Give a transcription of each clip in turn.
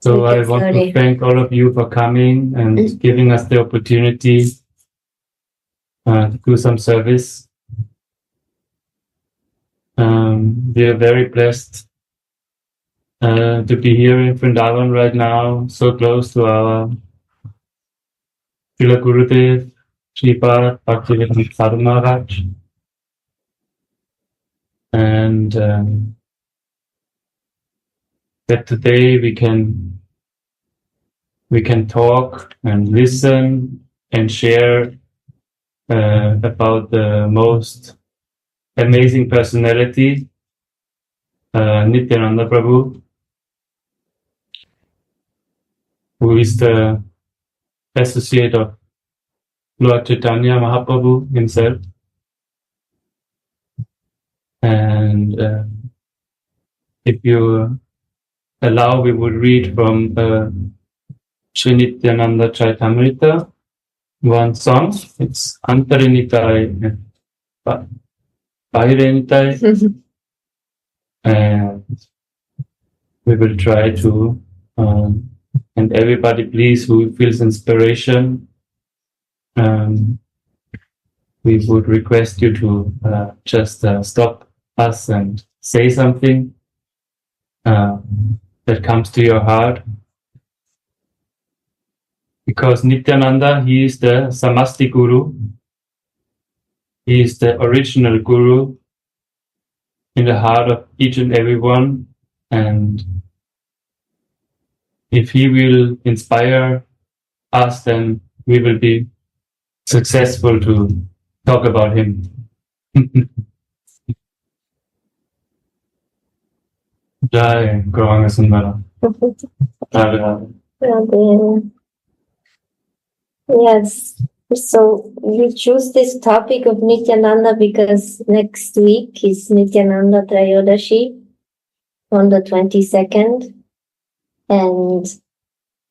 So I want to thank all of you for coming and giving us the opportunity to do some service. We are very blessed to be here in Vrindavan right now, so close to our Srila Gurudev, Sripad Bhaktivedanta Sadhu Maharaj. And that today we can talk and listen and share about the most amazing personality, Nityananda Prabhu, who is the associate of Lord Chaitanya Mahaprabhu himself. And if you allow, we would read from Sri Nityananda Caritamrita, one song. It's Antarinitai and Bahirinitai. And we will try to, and everybody please who feels inspiration, we would request you to just stop us and say something that comes to your heart. Because Nityananda, he is the Samasti Guru. He is the original Guru in the heart of each and every one. And if he will inspire us, then we will be successful to talk about him. Jai Gauranga Sundara. Yes, so we choose this topic of Nityananda because next week is Nityananda Trayodashi on the 22nd, and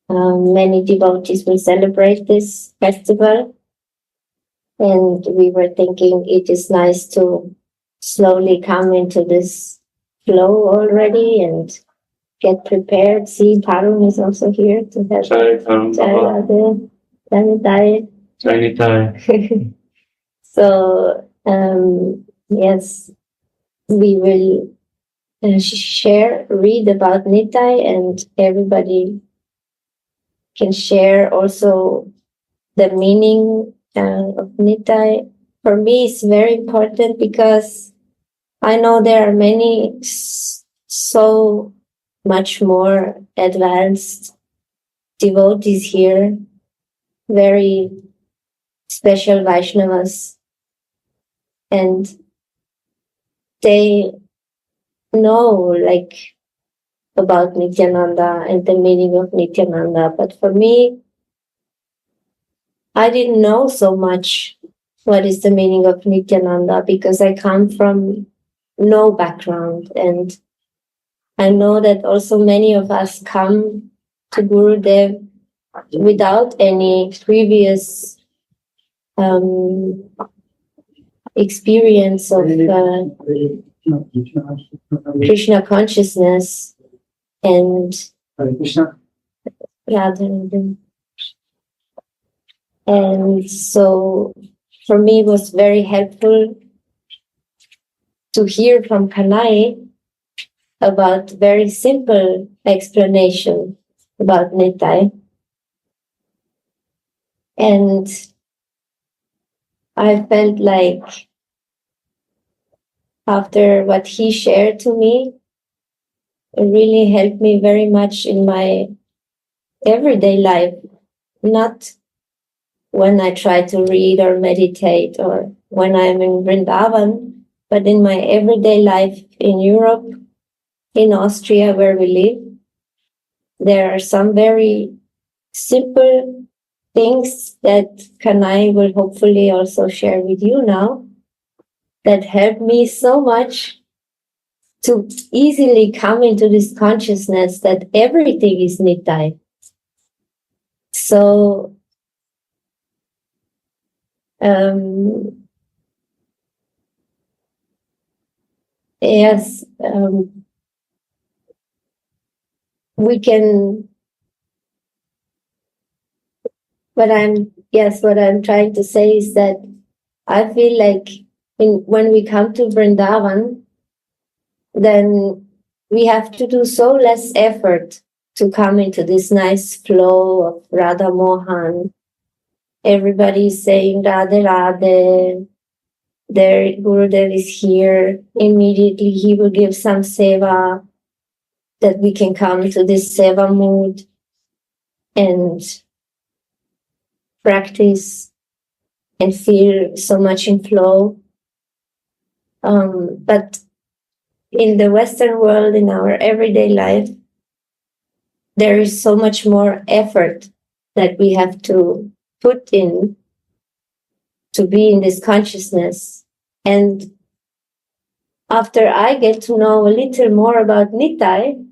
many devotees will celebrate this festival. And we were thinking it is nice to slowly come into this flow already and get prepared. See, Parun is also here to help. So, yes, we will read about Nitai, and everybody can share also the meaning of Nitai. For me, it's very important because I know there are many so much more advanced devotees here, very special Vaishnavas, and they know about Nityananda and the meaning of Nityananda. But for me, I didn't know so much what is the meaning of Nityananda because I come from no background, and I know that also many of us come to Gurudev without any previous experience of Krishna consciousness and radha. And so for me it was very helpful to hear from Kanai about very simple explanation about Nitai. And I felt like after what he shared to me, it really helped me very much in my everyday life, not when I try to read or meditate or when I'm in Vrindavan, but in my everyday life in Europe, in Austria where we live. There are some very simple things that Kanai will hopefully also share with you now that help me so much to easily come into this consciousness that everything is Nitai. So, yes, we can what I'm trying to say is that I feel like when we come to Vrindavan, then we have to do so less effort to come into this nice flow of Radha Mohan. Everybody's saying Radhe Radhe. Their Gurudev is here. Immediately he will give some seva, that we can come to this seva mood and practice and feel so much in flow. But in the Western world, in our everyday life, there is so much more effort that we have to put in to be in this consciousness. And after I get to know a little more about Nitai,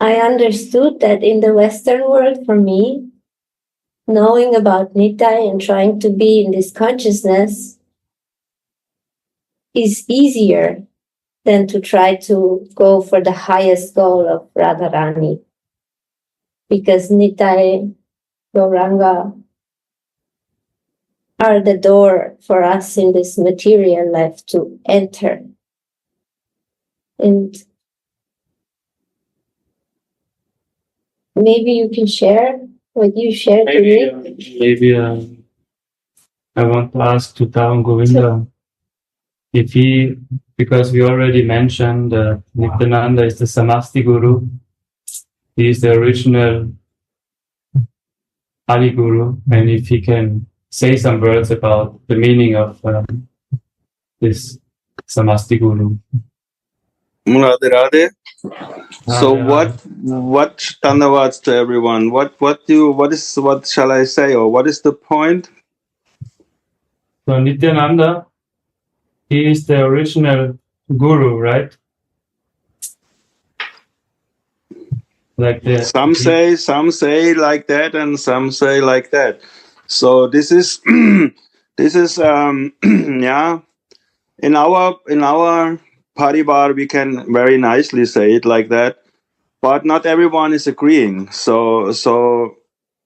I understood that in the Western world, for me, knowing about Nitai and trying to be in this consciousness is easier than to try to go for the highest goal of Radharani. Because Nitai, Gauranga are the door for us in this material life to enter. And maybe you can share what you shared to me. Maybe I want to ask to Tavan Govinda if he, because we already mentioned that Nityananda is the Samasti Guru. He is the original Adi Guru, and if he can say some words about the meaning of this Samasti Guru. Radhe Radhe. So what Dhanavats to everyone? What shall I say, or what is the point? So Nityananda, he is the original Guru, right? Like some say like that, and some say like that. So this is yeah. In our parivar, we can very nicely say it like that, but not everyone is agreeing. So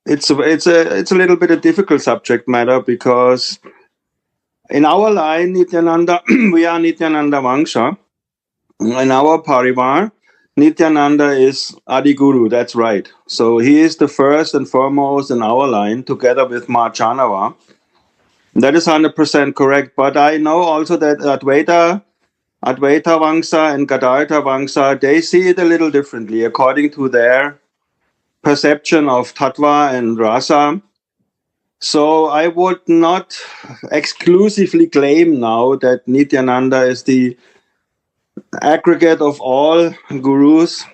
it's a little bit a difficult subject matter, because in our line, Nityananda, we are Nityananda Vangsha. In our parivar, Nityananda is Adi Guru, that's right. So he is the first and foremost in our line, together with Ma Chanava. That is 100% correct. But I know also that Advaita Vangsa and Gadadhara Vangsa, they see it a little differently according to their perception of Tattva and Rasa. So I would not exclusively claim now that Nityananda is the aggregate of all gurus.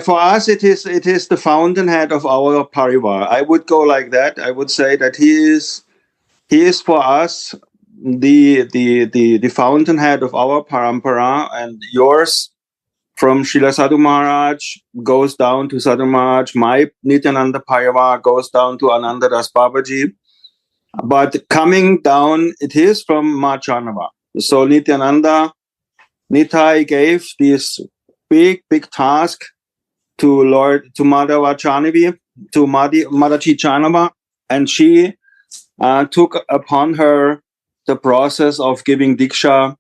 For us, it is the fountainhead of our parivar. I would go like that. I would say that he is for us the fountainhead of our parampara, and yours from Srila Sadhu Maharaj goes down to Sadhu Maharaj. My Nityananda parivar goes down to Ananda Das Babaji. But coming down, it is from Ma Chanava. So Nityananda, Nitai gave this big task to Madhava Chanavi, to Madachi Chanava, and she took upon her the process of giving Diksha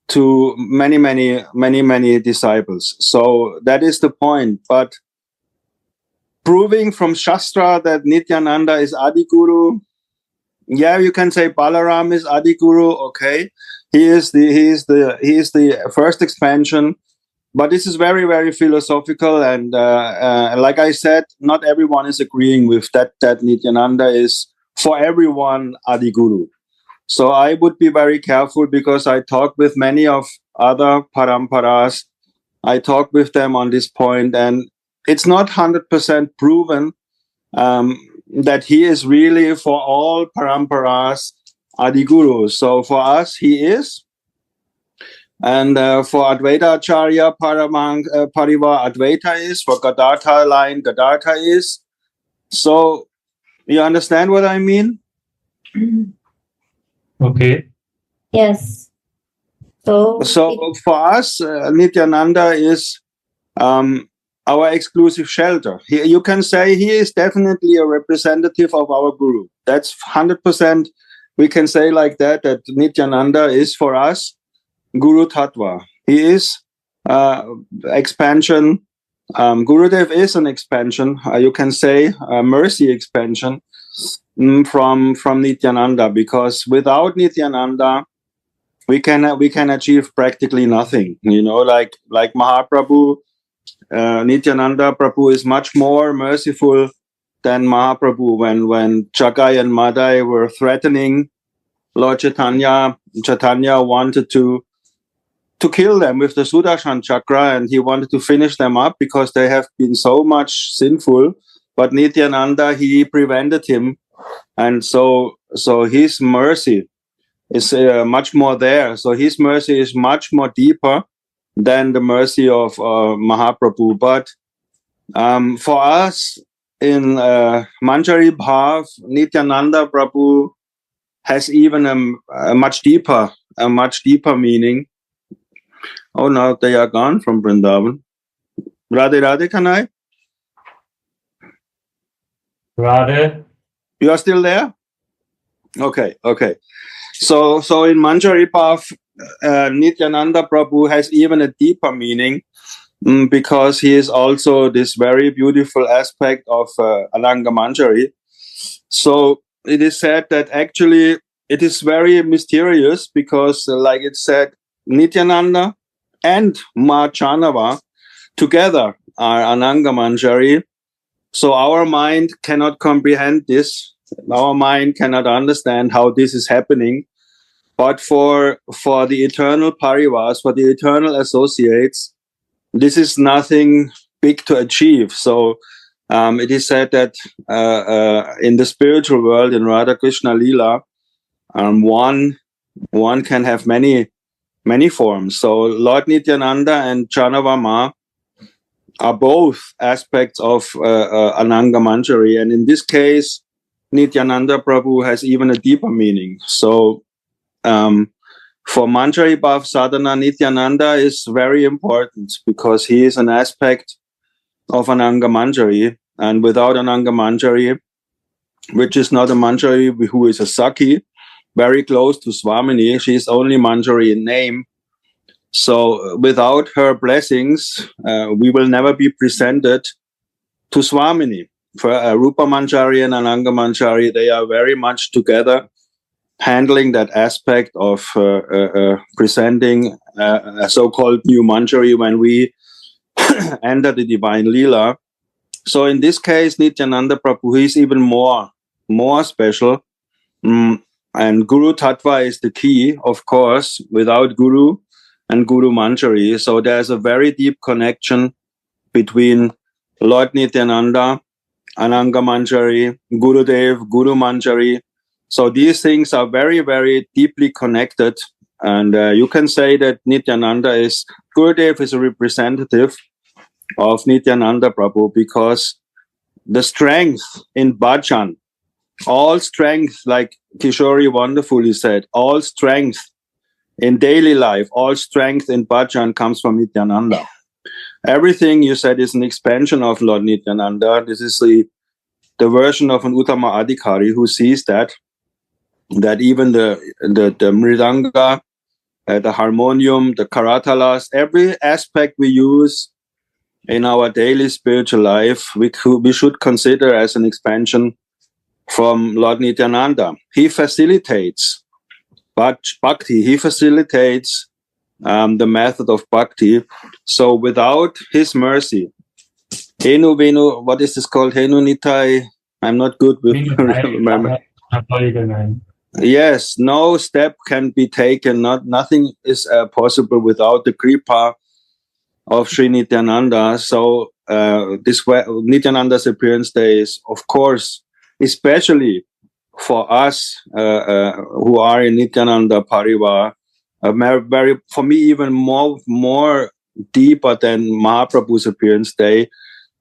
to many disciples. So that is the point. But proving from Shastra that Nityananda is Adi Guru, yeah, you can say Balaram is Adi Guru, okay. He is the first expansion, but this is very philosophical, and like I said, not everyone is agreeing with that Nityananda is for everyone Adi Guru. So I would be very careful, because I talk with many of other paramparas. I talk with them on this point, and it's not 100% proven that he is really for all paramparas Adi Guru. So for us, he is. And for Advaita Acharya Parivar, Advaita is. For Gadadhara line, Gadadhara is. So you understand what I mean? Okay. Yes. So for us, Nityananda is our exclusive shelter. You can say he is definitely a representative of our Guru. That's 100%. We can say like that Nityananda is for us Guru Tattva. He is expansion. Gurudev is an expansion. You can say mercy expansion from Nityananda, because without Nityananda, we can achieve practically nothing. Like Mahaprabhu, Nityananda Prabhu is much more merciful than Mahaprabhu. When Jagai and Madai were threatening Lord Chaitanya, Chaitanya wanted to kill them with the Sudarshan chakra, and he wanted to finish them up because they have been so much sinful. But Nityananda, he prevented him, and so his mercy is much more there. So his mercy is much more deeper than the mercy of Mahaprabhu. But for us in Manjari Bhav, Nityananda Prabhu has even a much deeper meaning. Oh, now they are gone from Vrindavan. Radhe Radhe, can I? Radhe. You are still there? Okay. So in Manjari Bhav, Nityananda Prabhu has even a deeper meaning, because he is also this very beautiful aspect of Ananga Manjari. So it is said that actually it is very mysterious, because like it said, Nityananda and Ma Chanava together are Ananga Manjari. So our mind cannot comprehend this. Our mind cannot understand how this is happening. But for the eternal parivas, for the eternal associates, this is nothing big to achieve. So it is said that in the spiritual world, in Radha Krishna Lila, one can have many forms. So Lord Nityananda and Chanavama are both aspects of Ananga Manjari, and in this case, Nityananda Prabhu has even a deeper meaning. So for Manjari Bhav Sadhana, Nityananda is very important, because he is an aspect of Ananga Manjari, and without Ananga Manjari, which is not a Manjari who is a Sakhi, very close to Swamini, she is only Manjari in name. So without her blessings, we will never be presented to Swamini. For Rupa Manjari and Ananga Manjari, they are very much together, handling that aspect of presenting a so-called new Manjari when we enter the Divine Leela. So in this case, Nityananda Prabhu is even more special. And Guru Tattva is the key, of course, without Guru and Guru Manjari. So there's a very deep connection between Lord Nityananda, Ananga Manjari, Gurudev, Guru Manjari. So these things are very, very deeply connected. And you can say that Gurudev is a representative of Nityananda Prabhu, because the strength in bhajan, all strength, like Kishori wonderfully said, all strength in daily life, all strength in bhajan comes from Nityananda. Everything you said is an expansion of Lord Nityananda. This is the version of an Uttama Adhikari who sees that even the mridanga, the harmonium, the karatalas, every aspect we use in our daily spiritual life, we should consider as an expansion from Lord Nityananda. He facilitates bhakti. He facilitates the method of bhakti. So without his mercy, Henu Venu, what is this called? Henu Nitai? I'm not good with remember. Yes, no step can be taken. Nothing is possible without the kripa of Sri Nityananda. So this Nityananda's appearance day is, of course, especially for us who are in Nityananda Parivar, very, for me, even more deeper than Mahaprabhu's appearance day.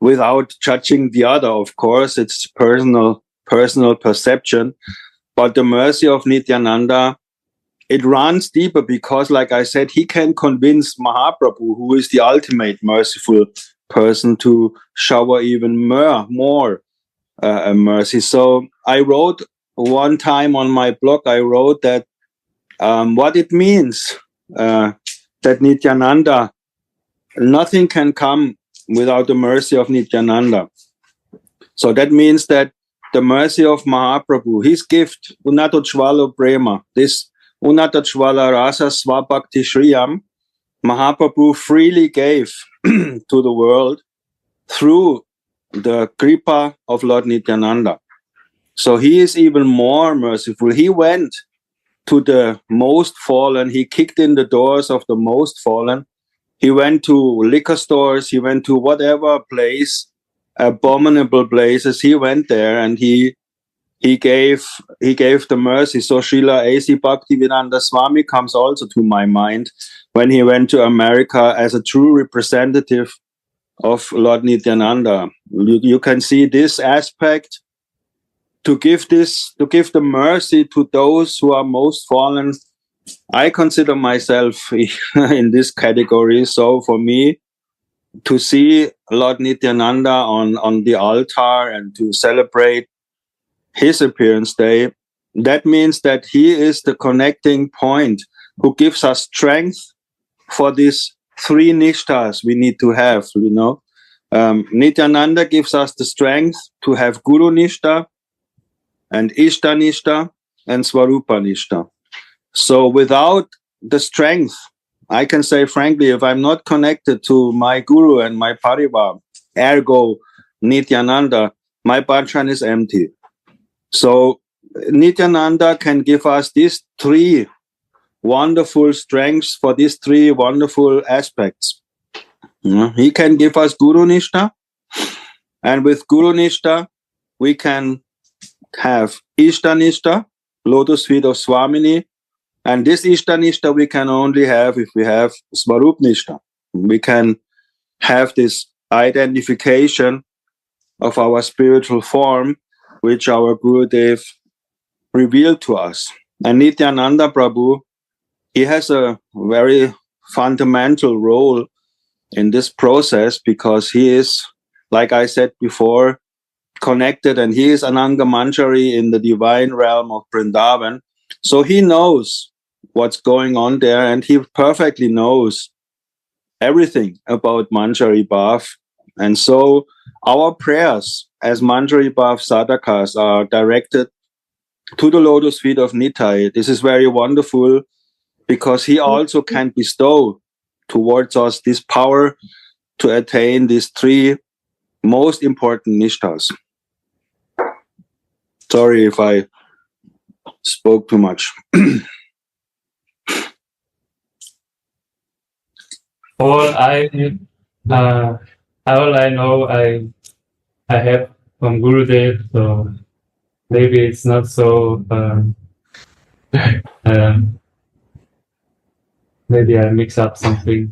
Without judging the other, of course, it's personal perception. But the mercy of Nityananda, it runs deeper, because, like I said, he can convince Mahaprabhu, who is the ultimate merciful person to shower even more mercy. So I wrote one time on my blog, I wrote that what it means that Nityananda, nothing can come without the mercy of Nityananda. So that means that the mercy of Mahaprabhu, his gift, Unatachvala Prema, this Unatachvala Rasa Svabhakti Shriyam, Mahaprabhu freely gave to the world through the kripa of Lord Nityananda. So he is even more merciful. He went to the most fallen. He kicked in the doors of the most fallen. He went to liquor stores. He went to whatever place, abominable places. He went there and he gave the mercy. So Srila A.C. Bhaktivedanta Swami comes also to my mind when he went to America as a true representative of Lord Nityananda. You can see this aspect to give the mercy to those who are most fallen. I consider myself in this category. So for me, to see Lord Nityananda on the altar and to celebrate his appearance day, that means that he is the connecting point who gives us strength for these three nishtas we need to have, Nityananda gives us the strength to have Guru Nishta and Ishta Nishta and Swarupa Nishta. So without the strength, I can say frankly, if I'm not connected to my Guru and my Parivar, ergo Nityananda, my bhajan is empty. So Nityananda can give us these three wonderful strengths for these three wonderful aspects. He can give us Guru Nishta, and with Guru Nishta, we can have Ishta Nishta, lotus feet of Swamini, and this Ishta Nishta we can only have if we have Swarup Nishta. We can have this identification of our spiritual form, which our Gurudev revealed to us. And Nityananda Prabhu, he has a very fundamental role in this process because he is, like I said before, connected, and he is Ananga Manjari in the divine realm of Vrindavan. So he knows what's going on there, and he perfectly knows everything about Manjari Bhav. And so our prayers as Manjari Bhav sadhakas are directed to the lotus feet of Nitai. This is very wonderful because he also can bestow towards us this power to attain these three most important nishtas. Sorry if I spoke too much. All I know, I have from Gurudev, so maybe it's not so. Maybe I mix up something.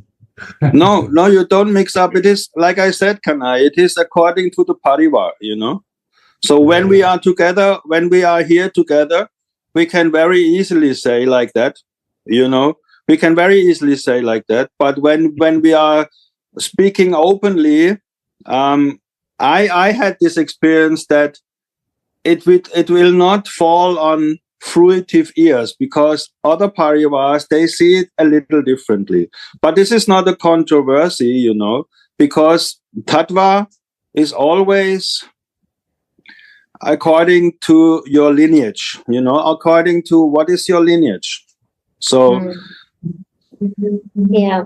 No, you don't mix up. It is, like I said, Kanai, it is according to the parivar, So when we are together, when we are here together, we can very easily say like that, We can very easily say like that. But when we are speaking openly, I had this experience that it will not fall on fruitive ears because other parivars, they see it a little differently. But this is not a controversy, because tattva is always according to your lineage, according to what is your lineage. So yeah,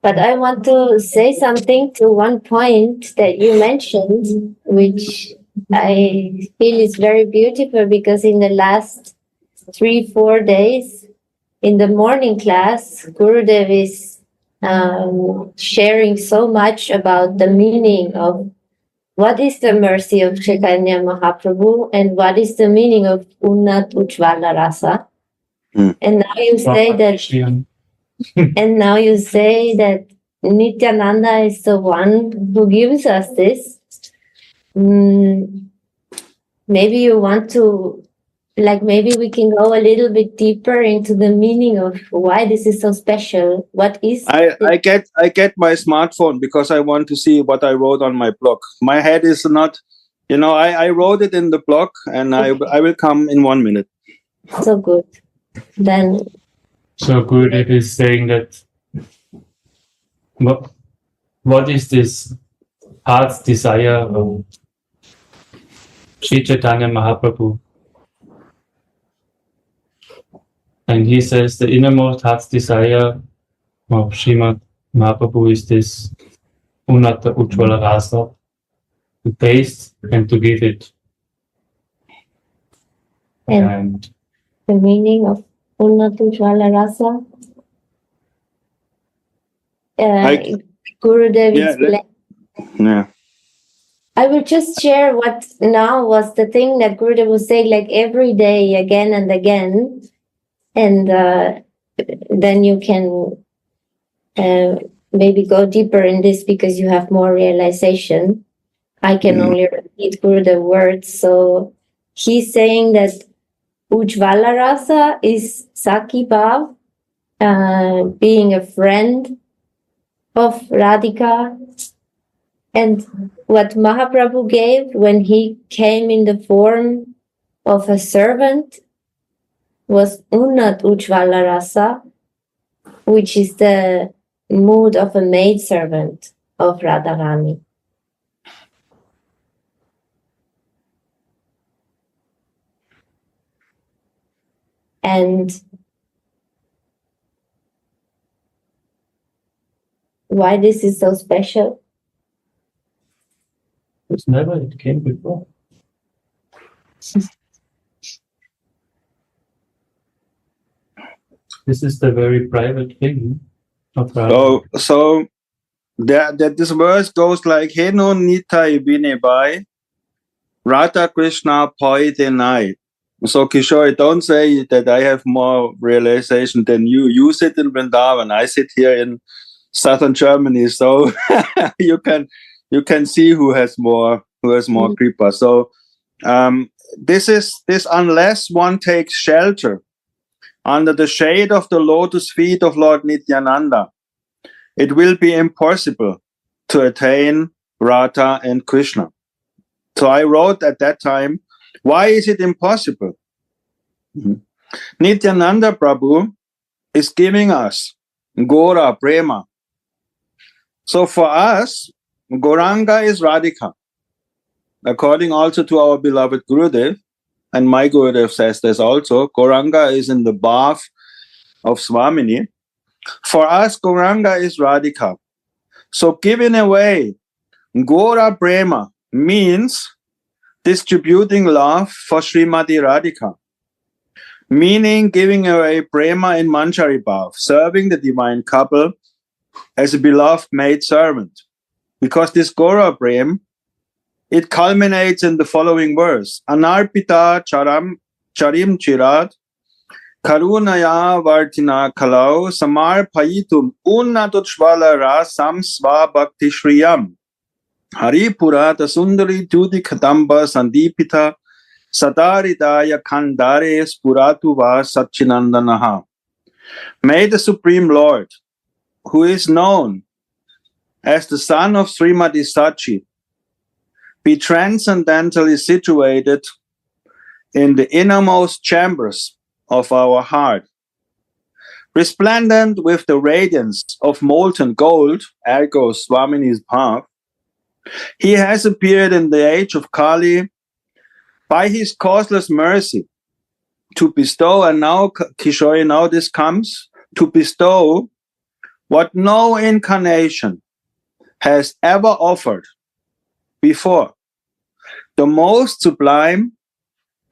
but I want to say something to one point that you mentioned, which I feel is very beautiful, because in the last 3-4 days in the morning class, Gurudev is sharing so much about the meaning of what is the mercy of Chaitanya Mahaprabhu and what is the meaning of Unnat Ujjvala Rasa. And now you say that and now you say that Nityananda is the one who gives us this. Maybe you want to like maybe we can go a little bit deeper into the meaning of why this is so special. What is I get my smartphone because I want to see what I wrote on my blog. My head is not, I wrote it in the blog, and I will come in 1 minute. so good? Then So good. It is saying that what is this heart's desire of Sri Chaitanya Mahaprabhu? And he says the innermost heart's desire of Srimad Mahaprabhu is this Unnata Ujjvala Rasa, to taste and to give it. And the meaning of Unnata Ujjvala Rasa. Gurudev explained. I will just share what now was the thing that Gurudev was saying, like every day, again and again. And then you can maybe go deeper in this because you have more realization. I can only repeat Gurudev words. So he's saying that Ujjvala Rasa is Saki Bhav, being a friend of Radhika. And what Mahaprabhu gave when he came in the form of a servant was Unnat Ujjvala Rasa, which is the mood of a maidservant of Radharani. And why this is so special? it's never it came before. This is the very private thing of Radha. So that this verse goes like Heno Nitai Binebai Radha Krishna Poitenai. So Kishore, don't say that I have more realization than you. You sit in Vrindavan, I sit here in southern Germany. So you can see who has more kripa. So this unless one takes shelter under the shade of the lotus feet of Lord Nityananda, it will be impossible to attain Radha and Krishna. So I wrote at that time, why is it impossible? Nityananda Prabhu is giving us Gora, Prema. So for us, Gauranga is Radhika. According also to our beloved Gurudev, and my Gurudev says this also, Gauranga is in the bath of Swamini. For us, Gauranga is Radhika. So giving away Gora Prema means distributing love for Srimati Radhika, meaning giving away Prema in Manjari Bhav, serving the divine couple as a beloved maid servant. Because this Gora Prema, it culminates in the following verse: Anarpita charim chirat karunaya vartina kalau samarpayitum unnatujjvala rasam svabhakti shriyam haripurata sundari tudi kadamba sandipita sadaridaya khandare spuratu va satchinandanaha. May the Supreme Lord, who is known as the son of Srimati Sachi, be transcendentally situated in the innermost chambers of our heart, resplendent with the radiance of molten gold, ergo Swamini's path. He has appeared in the age of Kali by his causeless mercy to bestow, and now, Kishore, now this comes, to bestow what no incarnation has ever offered before. The most sublime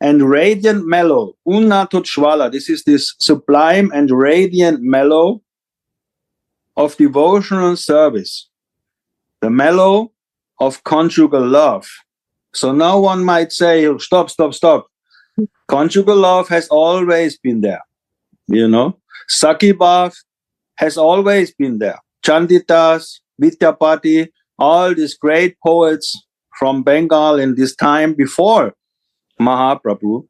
and radiant mellow, Unnatujjvala, this is this sublime and radiant mellow of devotional service, the mellow of conjugal love. So now one might say, stop. Conjugal love has always been there, Saki Bhav has always been there. Chanditas, Vidyapati, all these great poets from Bengal in this time before Mahaprabhu,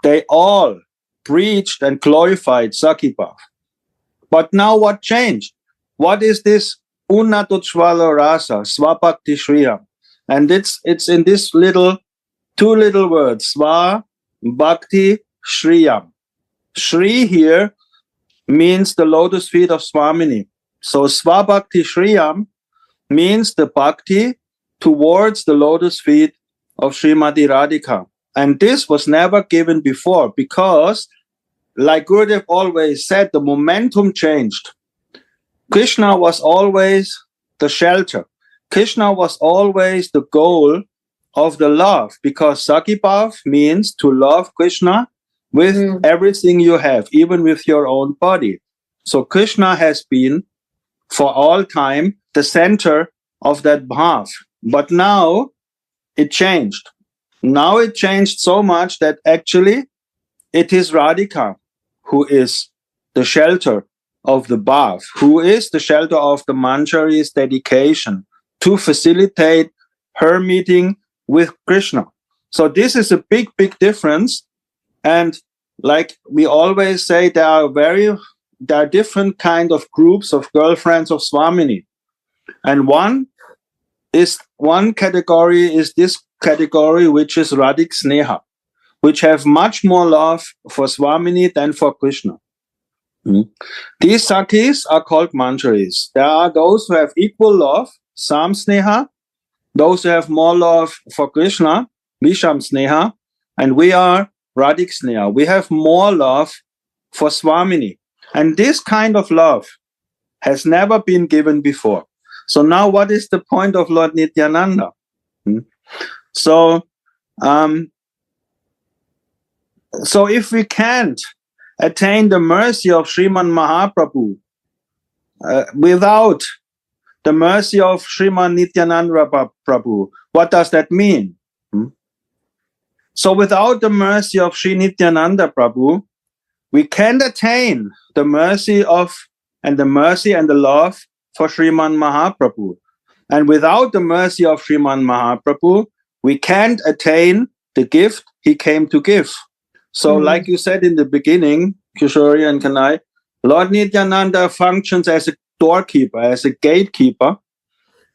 they all preached and glorified Sakibhav. But now what changed? What is this Unnatotshvala Rasa, Svabhakti Shriyam? And it's in this two little words, Sva Bhakti Shriyam. Shri here means the lotus feet of Swamini. So Svabhakti Shriyam means the bhakti towards the lotus feet of Srimati Radhika. And this was never given before because, like Gurudev always said, the momentum changed. Krishna was always the shelter. Krishna was always the goal of the love, because Sakibhav means to love Krishna with everything you have, even with your own body. So Krishna has been for all time the center of that bhav. But now it changed. Now it changed so much that actually it is Radhika who is the shelter of the bhav, who is the shelter of the Manjari's dedication to facilitate her meeting with Krishna. So this is a big, big difference. And like we always say, there are different kind of groups of girlfriends of Swamini. And one category is this category, which is Radhik Sneha, which have much more love for Swamini than for Krishna. These Sakis are called Manjaris. There are those who have equal love, Sam Sneha, those who have more love for Krishna, Visham Sneha, and we are Radhik Sneha. We have more love for Swamini. And this kind of love has never been given before. So now what is the point of Lord Nityananda? So if we can't attain the mercy of Sriman Mahaprabhu without the mercy of Sriman Nityananda Prabhu, what does that mean? So without the mercy of Sri Nityananda Prabhu, we can't attain the mercy and the love for Sriman Mahaprabhu. And without the mercy of Sriman Mahaprabhu, we can't attain the gift he came to give. So like you said in the beginning, Kishori and Kanai, Lord Nityananda functions as a doorkeeper, as a gatekeeper,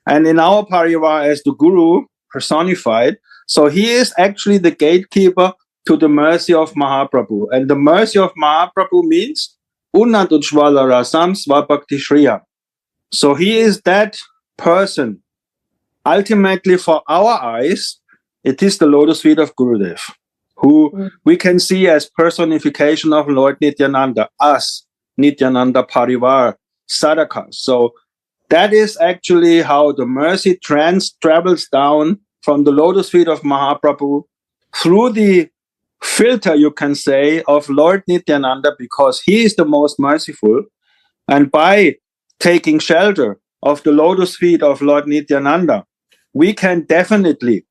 and in our parivar as the Guru personified. So he is actually the gatekeeper to the mercy of Mahaprabhu. And the mercy of Mahaprabhu means Unnatotshvala Rasam Svabhakti Shriyam. So he is that person. Ultimately, for our eyes, it is the lotus feet of Gurudev, who we can see as personification of Lord Nityananda, us, Nityananda Parivar, Sadhakas. So that is actually how the mercy travels down from the lotus feet of Mahaprabhu through the filter, you can say, of Lord Nityananda, because he is the most merciful. And by taking shelter of the lotus feet of Lord Nityananda, we can definitely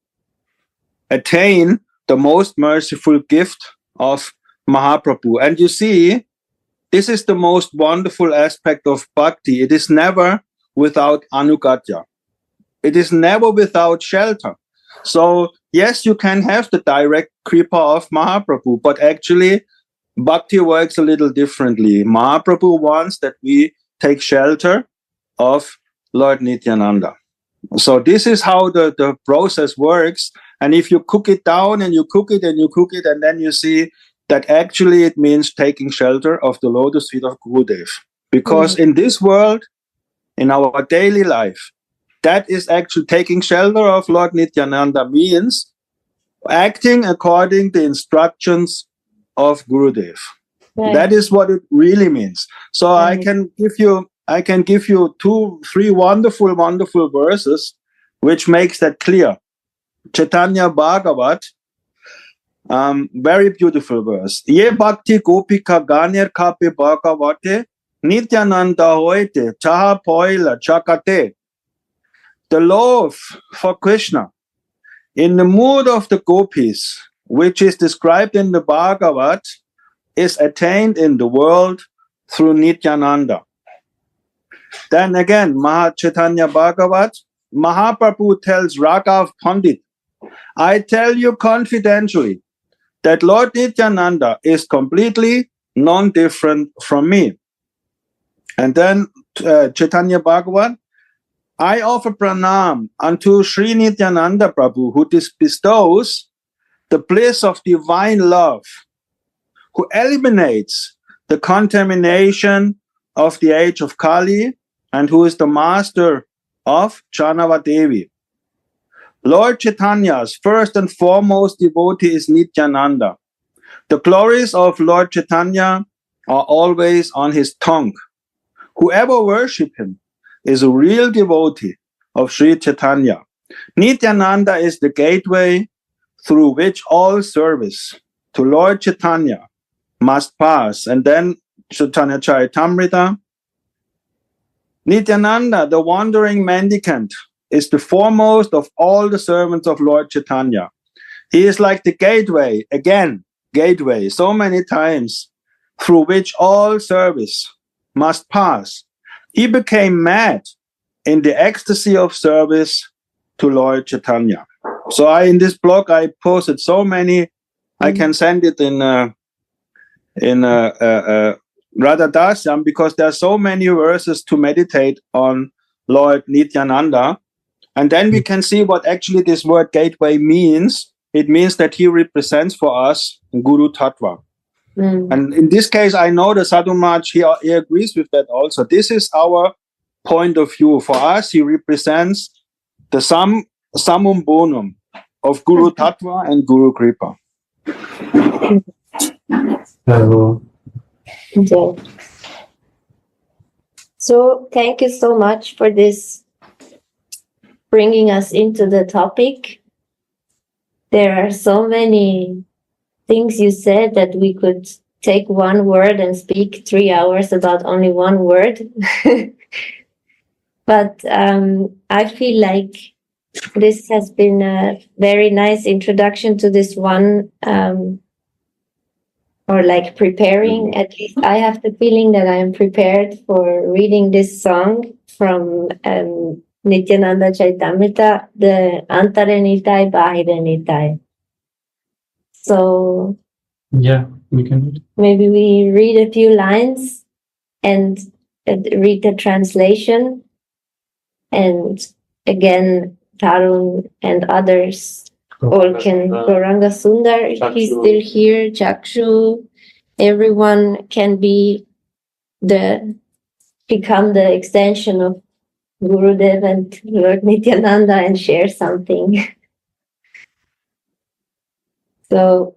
attain the most merciful gift of Mahaprabhu. And you see, this is the most wonderful aspect of bhakti. It is never without anugatya. It is never without shelter. So yes, you can have the direct kripa of Mahaprabhu, but actually bhakti works a little differently. Mahaprabhu wants that we take shelter of Lord Nityananda. So this is how the process works. And if you cook it down and you cook it and you cook it, and then you see that actually it means taking shelter of the lotus feet of Gurudev. Because in this world, in our daily life, that is actually taking shelter of Lord Nityananda means acting according to the instructions of Gurudev. Right. That is what it really means. So I can give you 2-3 wonderful verses which makes that clear. Chaitanya Bhagavat, very beautiful verse. Ye bhakti gopika ganer kape bhagavate Nityananda hoite chaha poila chakate. The love for Krishna in the mood of the gopis, which is described in the Bhagavat, is attained in the world through Nityananda. Then again, Chaitanya Bhagavat, Mahaprabhu tells Raghav Pandit, I tell you confidentially that Lord Nityananda is completely non-different from me. And then Chaitanya Bhagavat, I offer pranam unto Sri Nityananda Prabhu, who bestows the bliss of divine love, who eliminates the contamination of the age of Kali, and who is the master of Chanavadevi. Lord Chaitanya's first and foremost devotee is Nityananda. The glories of Lord Chaitanya are always on his tongue. Whoever worships him is a real devotee of Sri Chaitanya. Nityananda is the gateway through which all service to Lord Chaitanya must pass. And then Chaitanya Caritamrita. Nityananda, the wandering mendicant, is the foremost of all the servants of Lord Chaitanya. He is like the gateway, again, gateway, so many times, through which all service must pass. He became mad in the ecstasy of service to Lord Chaitanya. So in this blog, I posted so many. I can send it in Radha Dasyam, because there are so many verses to meditate on Lord Nityananda. And then we can see what actually this word gateway means. It means that he represents for us Guru Tattva. And in this case, I know the Sadhu Maharaj, he agrees with that also. This is our point of view. For us, he represents the summum bonum of Guru Tattva and Guru Kripa. So thank you so much for this, bringing us into the topic. There are so many things you said that we could take one word and speak 3 hours about only one word. But I feel like this has been a very nice introduction to this one, or like preparing. At least I have the feeling that I am prepared for reading this song from Nityananda Caritamrita, the Antare Nitai, Bahire Nitai. So yeah, we can do it. Maybe we read a few lines and read the translation. And again, Tarun and others all can. Gauranga Sundar, he's still here. Chakshu, everyone can become the extension of Gurudev and Lord Nityananda and share something. So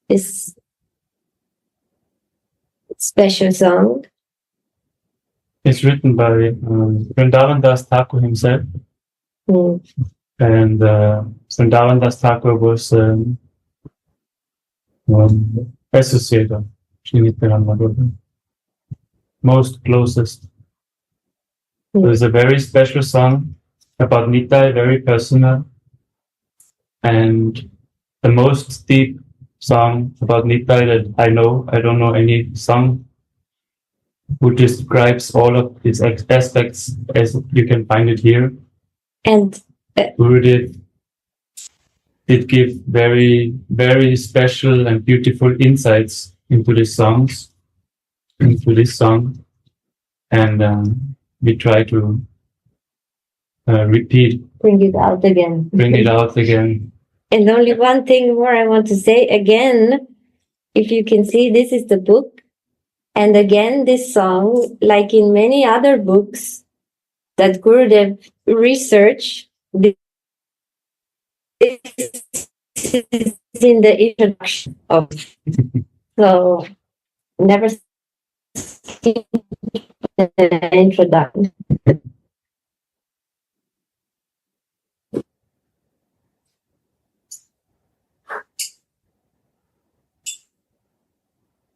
this special song It's written by Vrindavan Das Thakur himself. And Vrindavan Das Thakur was associate of Sri Nityananda, most closest. So it's a very special song about Nitai, very personal, and the most deep song about Nitai that I know. I don't know any song who describes all of its aspects as you can find it here. And Gurudev did give very, very special and beautiful insights into this song. And we try to bring it out again. And only one thing more I want to say again. If you can see, this is the book. And again, this song, like in many other books that Gurudev researched, this is in the introduction of. So never seen the introduction.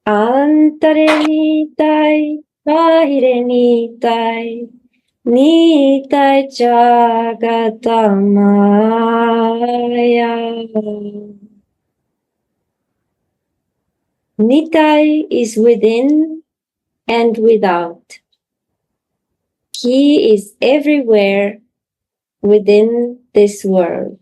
Antare Nitai, Bahire Nitai, Nitai Jagatamaya. Nitai is within and without. He is everywhere within this world.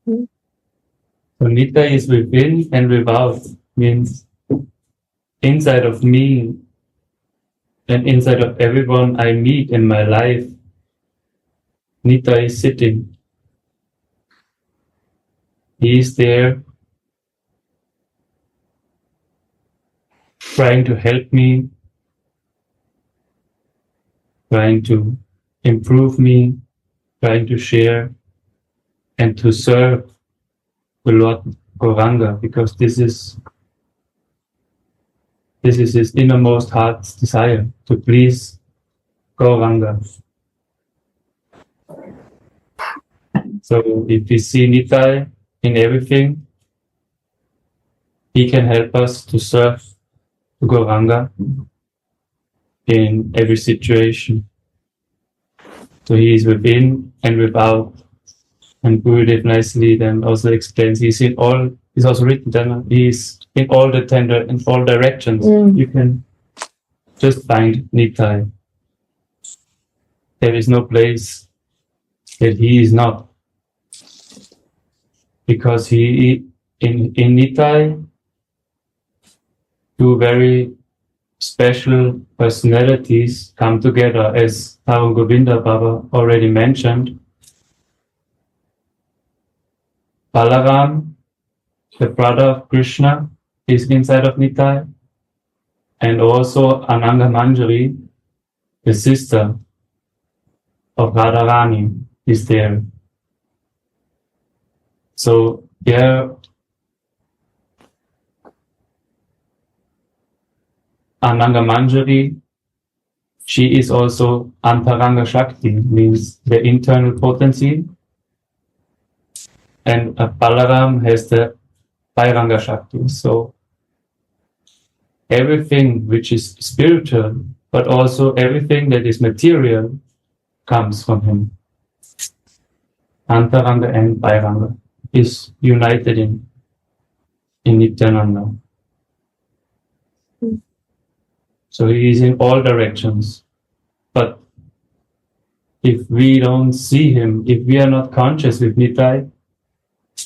So Nitya is within and without, means inside of me and inside of everyone I meet in my life. Nitya is sitting. He is there, trying to help me, trying to improve me, trying to share and to serve the Lord Gauranga, because this is his innermost heart's desire, to please Gauranga. So if we see Nitai in everything, he can help us to serve Gauranga in every situation. So he is within and without. And Gurudev nicely then also explains he's also written then he's in all in all directions. You can just find Nitai. There is no place that he is not. Because he in Nitai, two very special personalities come together, as Tarun Govinda Baba already mentioned. Balaram, the brother of Krishna, is inside of Nitai, and also Ananga Manjari, the sister of Radharani, is there. So there, Ananga Manjari, she is also Antaranga Shakti, means the internal potency, and Balaram has the Bairanga Shakti. So everything which is spiritual, but also everything that is material, comes from him. Antaranga and Bairanga is united in Nityananda. So he is in all directions. But if we don't see him, if we are not conscious with Nitai,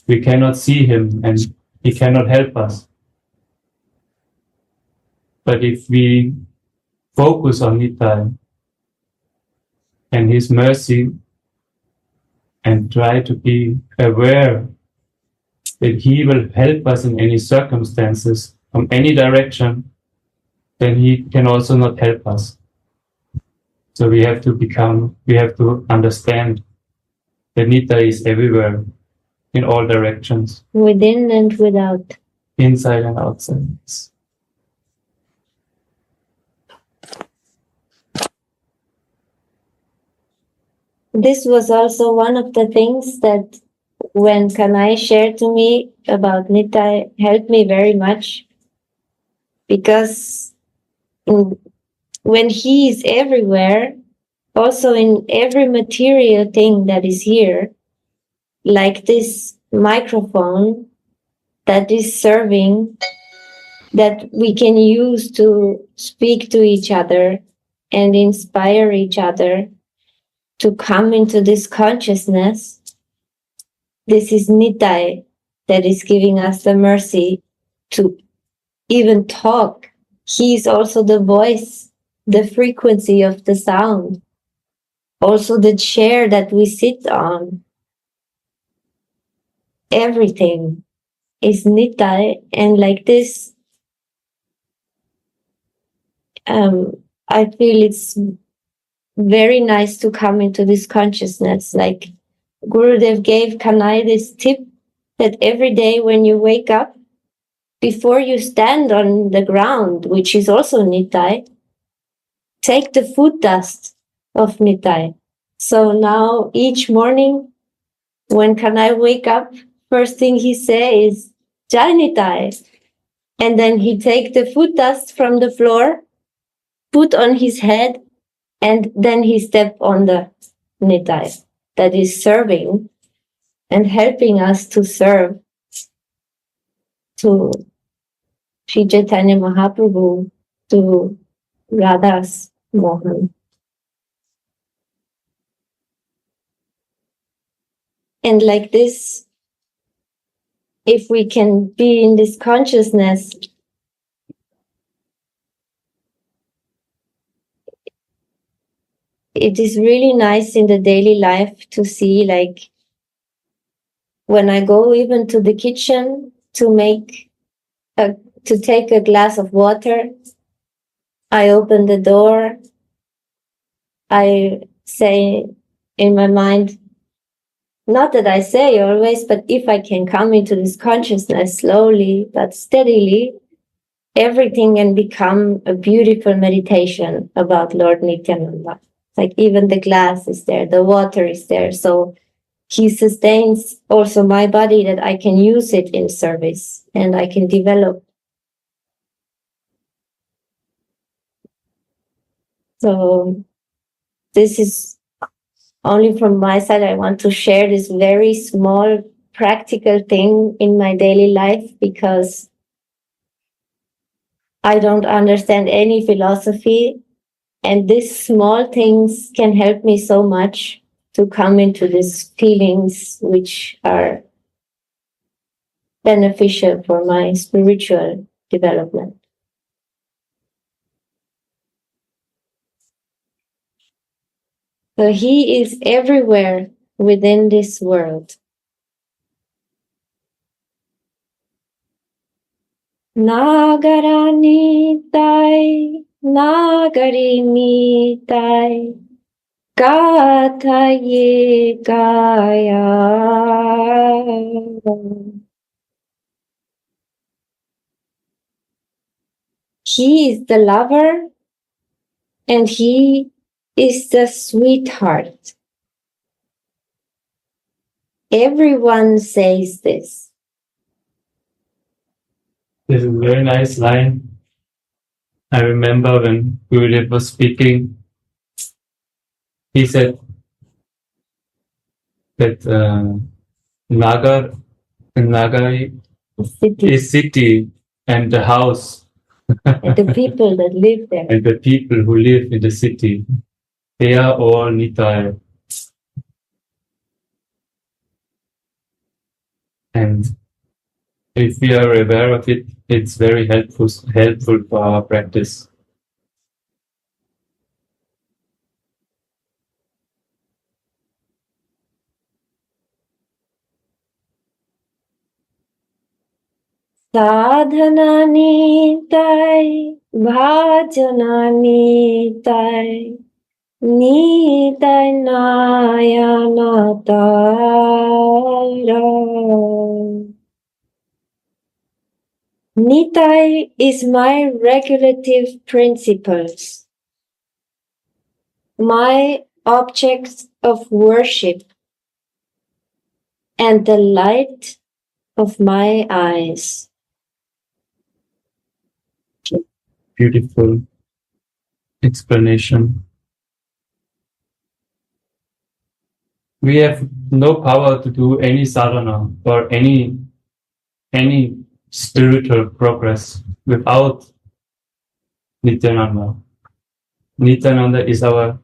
we cannot see him and he cannot help us. But if we focus on Nitai and his mercy and try to be aware that he will help us in any circumstances, from any direction, then he can also not help us. So we have to understand that Nitai is everywhere, in all directions. Within and without. Inside and outside. This was also one of the things that when Kanai shared to me about Nitai helped me very much, because when he is everywhere, also in every material thing that is here, like this microphone that is serving, that we can use to speak to each other and inspire each other to come into this consciousness, this is Nitai that is giving us the mercy to even talk. He is also the voice, the frequency of the sound, also the chair that we sit on. Everything is Nitai, and like this, I feel it's very nice to come into this consciousness. Like Gurudev gave Kanai this tip that every day when you wake up, before you stand on the ground, which is also Nitai, take the food dust of Nitai. So now each morning when Kanai wake up, first thing he say is Jai Nitai. And then he take the food dust from the floor, put on his head, and then he step on the Nitai that is serving and helping us to serve to Sri Chaitanya Mahaprabhu to Radha's Mohan. And like this, if we can be in this consciousness, it is really nice in the daily life to see, like, when I go even to the kitchen to take a glass of water, I open the door, I say in my mind, not that I say always, but if I can come into this consciousness slowly but steadily, everything can become a beautiful meditation about Lord Nityananda. Like even the glass is there, the water is there. So he sustains also my body that I can use it in service and I can develop. So this is only from my side. I want to share this very small practical thing in my daily life because I don't understand any philosophy, and these small things can help me so much to come into these feelings which are beneficial for my spiritual development. So he is everywhere within this world. Nagarani tai, nagarini tai, Gathaye Gaya. He is the lover and he is the sweetheart. Everyone says this. This is a very nice line. I remember when Gurudev was speaking, he said that Nagari City. is city and the house And the people that live there. and the people who live in the city, they are all Nitai. And if we are aware of it, it's very helpful for our practice. Sadhana nitai, bhajana nitai, nitai nayana tara. Nitai is my regulative principles, my objects of worship, and the light of my eyes. Beautiful explanation. We have no power to do any sadhana or any spiritual progress without Nityananda. Nityananda is our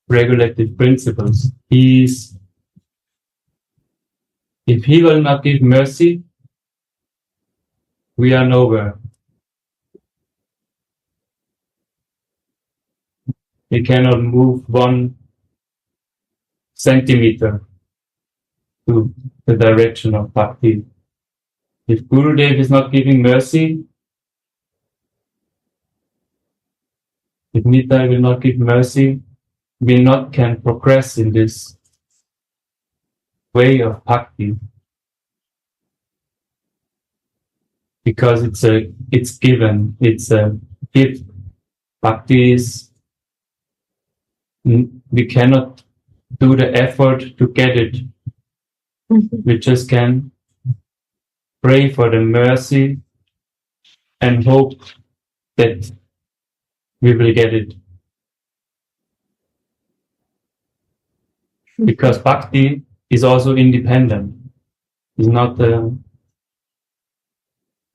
regulative principles. If he will not give mercy, we are nowhere. We cannot move 1 centimeter to the direction of bhakti. If Gurudev is not giving mercy, if Nitai will not give mercy, we not can progress in this way of bhakti. Because it's given, it's a gift. Bhakti is, we cannot do the effort to get it. We just can pray for the mercy and hope that we will get it. Because bhakti is also independent. It's not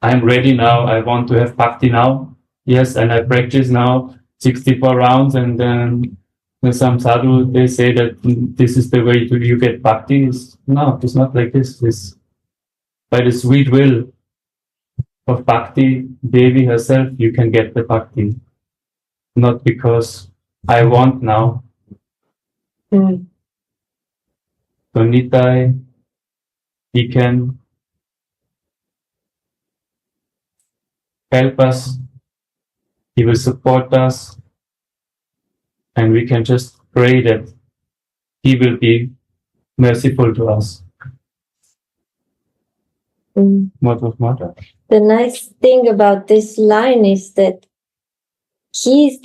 I'm ready now, I want to have bhakti now. yes, and I practice now 64 rounds, and then there's some sadhu, they say that this is the way you get bhakti. No, it's not like this. It's by the sweet will of Bhakti Devi herself, you can get the Bhakti. Not because I want now. Mm. So Nitai, he can help us, he will support us, and we can just pray that he will be merciful to us. Mm. Mother. The nice thing about this line is that he's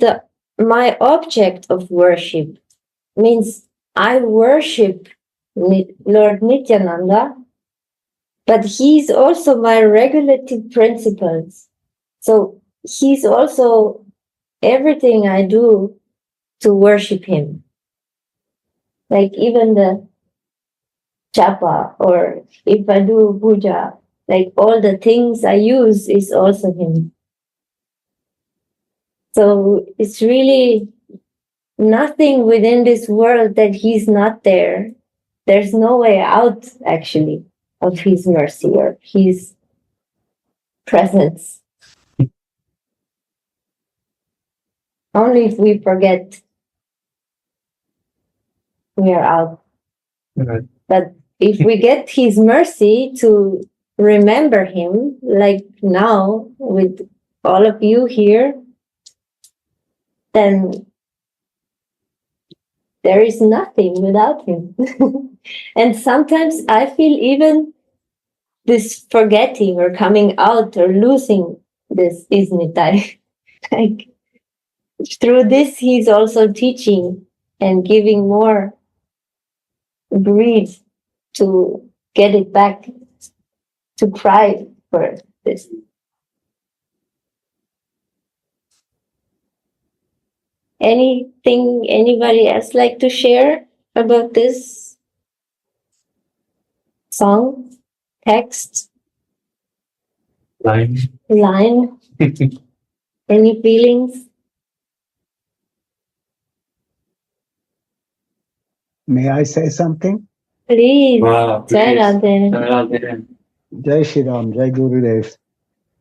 my object of worship. Means I worship Lord Nityananda, but he's also my regulative principles. So he's also everything I do to worship him. Like even the japa, or if I do puja, like all the things I use is also him. So it's really nothing within this world that he's not there. There's no way out, actually, of his mercy or his presence. Only if we forget, we are out. Right. But if we get his mercy to remember him, like now with all of you here, then there is nothing without him. And sometimes I feel even this forgetting or coming out or losing this is Nitai. Like through this, he's also teaching and giving more greed to get it back, to cry for this. Anything anybody else like to share about this song, text, Line. Any feelings? May I say something? Please. Wow, Jai please. Radhe. Jai Shri Ram, Jai Gurudev,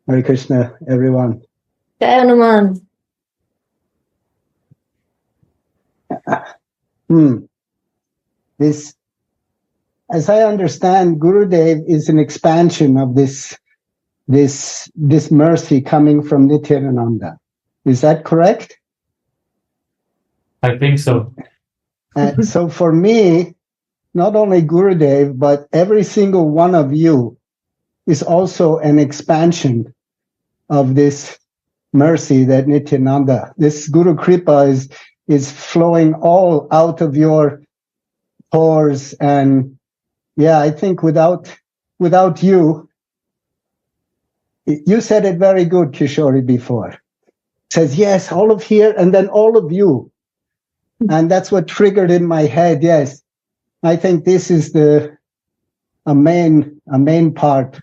Hare Krishna, everyone. Jai Hanuman. This, as I understand, Gurudev is an expansion of this mercy coming from Nityananda. Is that correct? I think so. So for me, not only Gurudev, but every single one of you is also an expansion of this mercy that Nityananda, this Guru Kripa is flowing all out of your pores. And yeah, I think without you, you said it very good, Kishori, before. It says, yes, all of here and then all of you. And that's what triggered in my head. Yes, I think this is a main part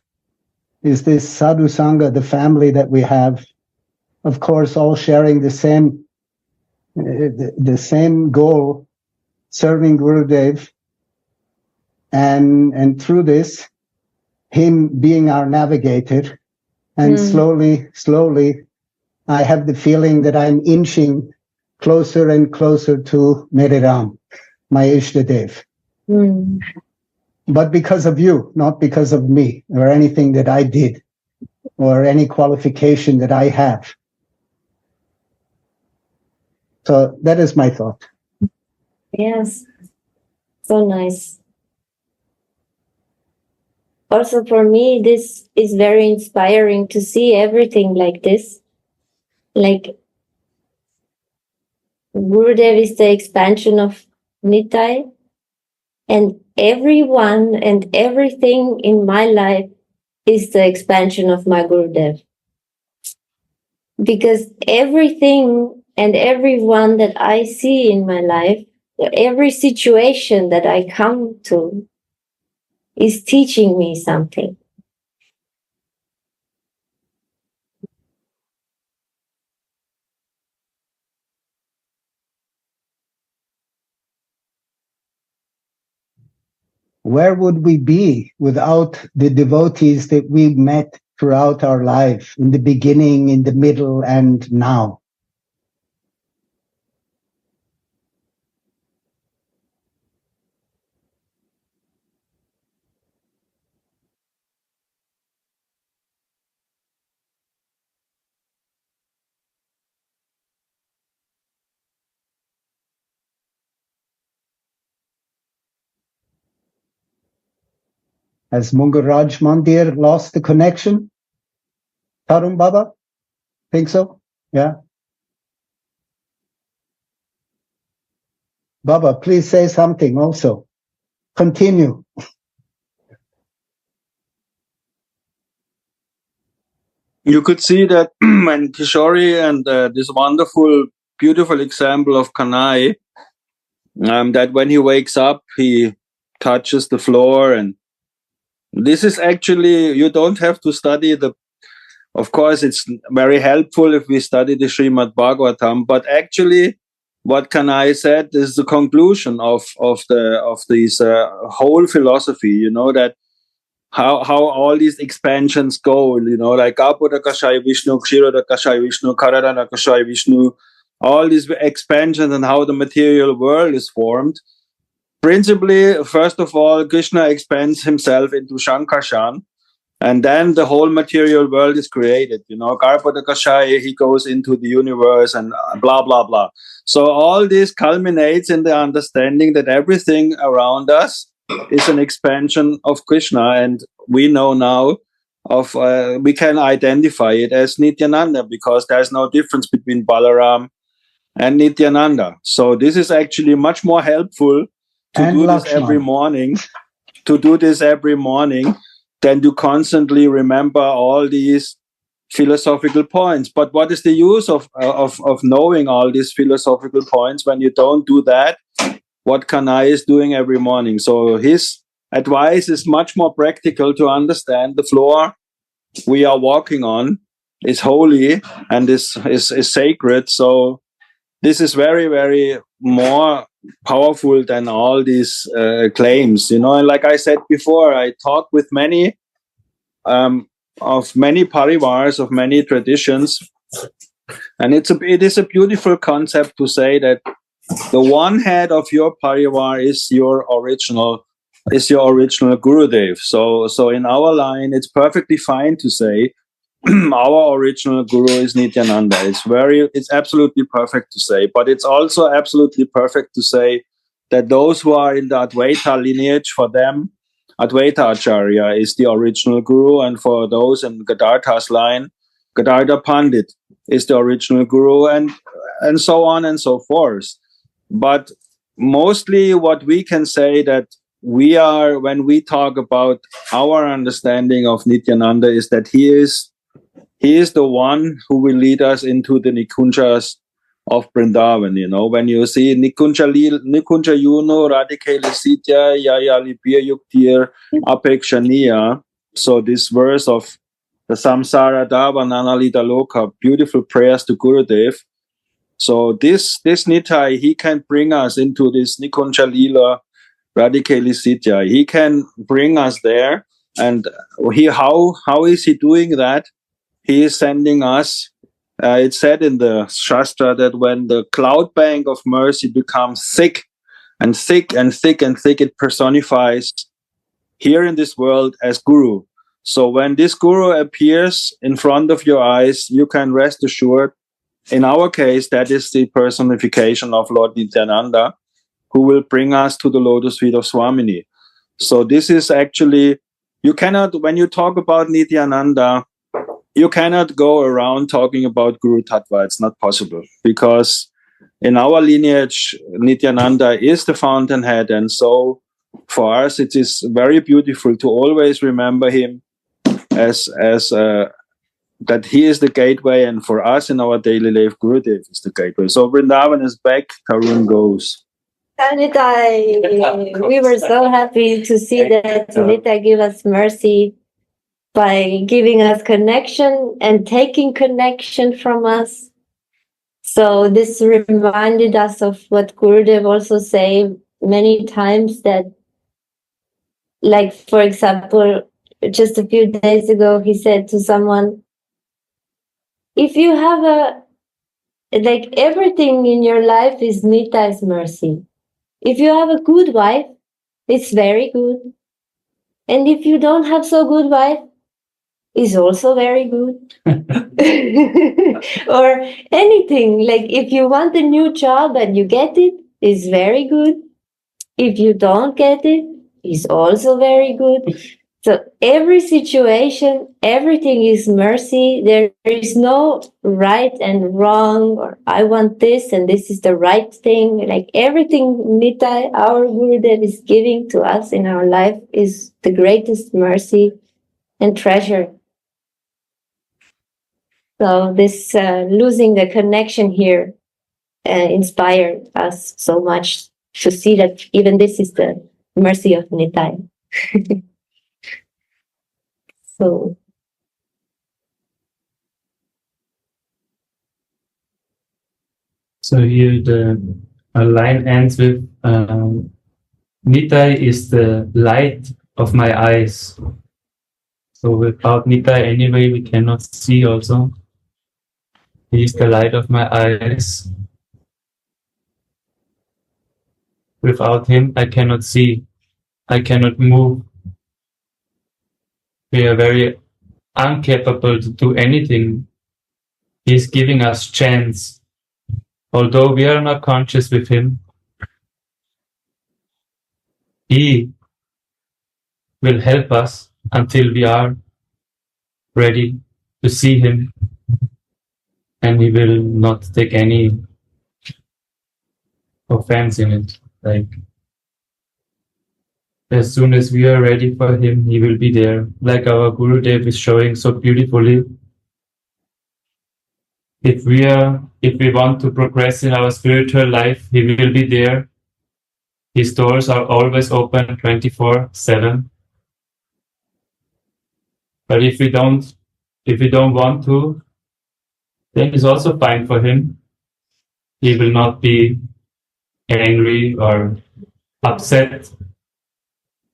is this sadhu sangha, the family that we have, of course, all sharing the same goal, serving Gurudev, and through this, him being our navigator, and slowly, I have the feeling that I'm inching closer and closer to Mere Ram, my Ishtadev. But because of you, not because of me or anything that I did or any qualification that I have. So that is my thought. Yes, so nice. Also for me, this is very inspiring to see everything like this. Like Gurudev is the expansion of Nitai, and everyone and everything in my life is the expansion of my Gurudev. Because everything and everyone that I see in my life, every situation that I come to, is teaching me something. where would we be without the devotees that we met throughout our life, in the beginning, in the middle, and now? Has Mungaraj Mandir lost the connection? Tarun Baba? Think so? Yeah. Baba, please say something also. Continue. You could see that when Kishori and this wonderful, beautiful example of Kanai, that when he wakes up, he touches the floor. And this is actually, you don't have to study of course, it's very helpful if we study the Srimad Bhagavatam, but actually what Kanai said is the conclusion of this whole philosophy, that how all these expansions go, like Apoda Kashai Vishnu, Kshiroda Kashai Vishnu, Karadana Kashai Vishnu, all these expansions and how the material world is formed. Principally, first of all, Krishna expands himself into Shankarshan, and then the whole material world is created. Garpada Kashai, he goes into the universe and blah, blah, blah. So all this culminates in the understanding that everything around us is an expansion of Krishna. And we know now we can identify it as Nityananda, because there's no difference between Balaram and Nityananda. So this is actually much more helpful to do this every morning, than to constantly remember all these philosophical points. But what is the use of knowing all these philosophical points when you don't do that, what Kanai is doing every morning? So his advice is much more practical to understand the floor we are walking on is holy and is sacred. So this is very, very more powerful than all these claims, And like I said before, I talk with many of many parivars, of many traditions, and it is a beautiful concept to say that the one head of your parivar is your original Gurudev. So in our line, it's perfectly fine to say our original guru is Nityananda. It's absolutely perfect to say, but it's also absolutely perfect to say that those who are in the Advaita lineage, for them, Advaita Acharya is the original guru, and for those in Gadadhar's line, Gadadhar Pandit is the original guru, and so on and so forth. But mostly what we can say that we are, when we talk about our understanding of Nityananda, is that he is the one who will lead us into the Nikunjas of Vrindavan. When you see Nikunja Yuno, Radhikale Sitya, Yaya Lipya Yuktir, Apekshaniya. So this verse of the Samsara Dava Nanalita Loka, beautiful prayers to Gurudev. So this Nitai, he can bring us into this Nikunja Lila, Radhikale Sitya. He can bring us there. And how is he doing that? He is sending us, it's said in the Shastra that when the cloud bank of mercy becomes thick and thick and thick and thick, it personifies here in this world as Guru. So when this Guru appears in front of your eyes, you can rest assured, in our case, that is the personification of Lord Nityananda, who will bring us to the lotus feet of Swamini. So this is actually, you cannot, when you talk about Nityananda, you cannot go around talking about Guru Tattva. It's not possible, because in our lineage, Nityananda is the fountainhead. And so for us, it is very beautiful to always remember him as that he is the gateway. And for us in our daily life, Gurudev is the gateway. So Vrindavan is back, Tarun goes. Nitai, we were so happy to see that Nitai give us mercy by giving us connection and taking connection from us. So this reminded us of what Gurudev also said many times, that Like, for example, just a few days ago, he said to someone, if you have like everything in your life is Nitai's mercy. If you have a good wife, it's very good. And if you don't have so good wife, it's also very good. Or anything, like if you want a new job and you get it, it's very good. If you don't get it, it's also very good. So every situation, everything is mercy. There is no right and wrong, or I want this and this is the right thing. Like everything Nitai, our Gurudev, is giving to us in our life is the greatest mercy and treasure. So this losing the connection here inspired us so much to see that even this is the mercy of Nitai. So here the line ends with Nitai is the light of my eyes. So without Nitai anyway we cannot see also. He is the light of my eyes. Without him I cannot see. I cannot move. We are very incapable to do anything. He is giving us chance. Although we are not conscious with him, he will help us until we are ready to see him, and he will not take any offense in it. Like, as soon as we are ready for him, he will be there. Like our Gurudev is showing so beautifully. If we want to progress in our spiritual life, he will be there. His doors are always open 24/7. But if we don't want to, then it's also fine for him. He will not be angry or upset.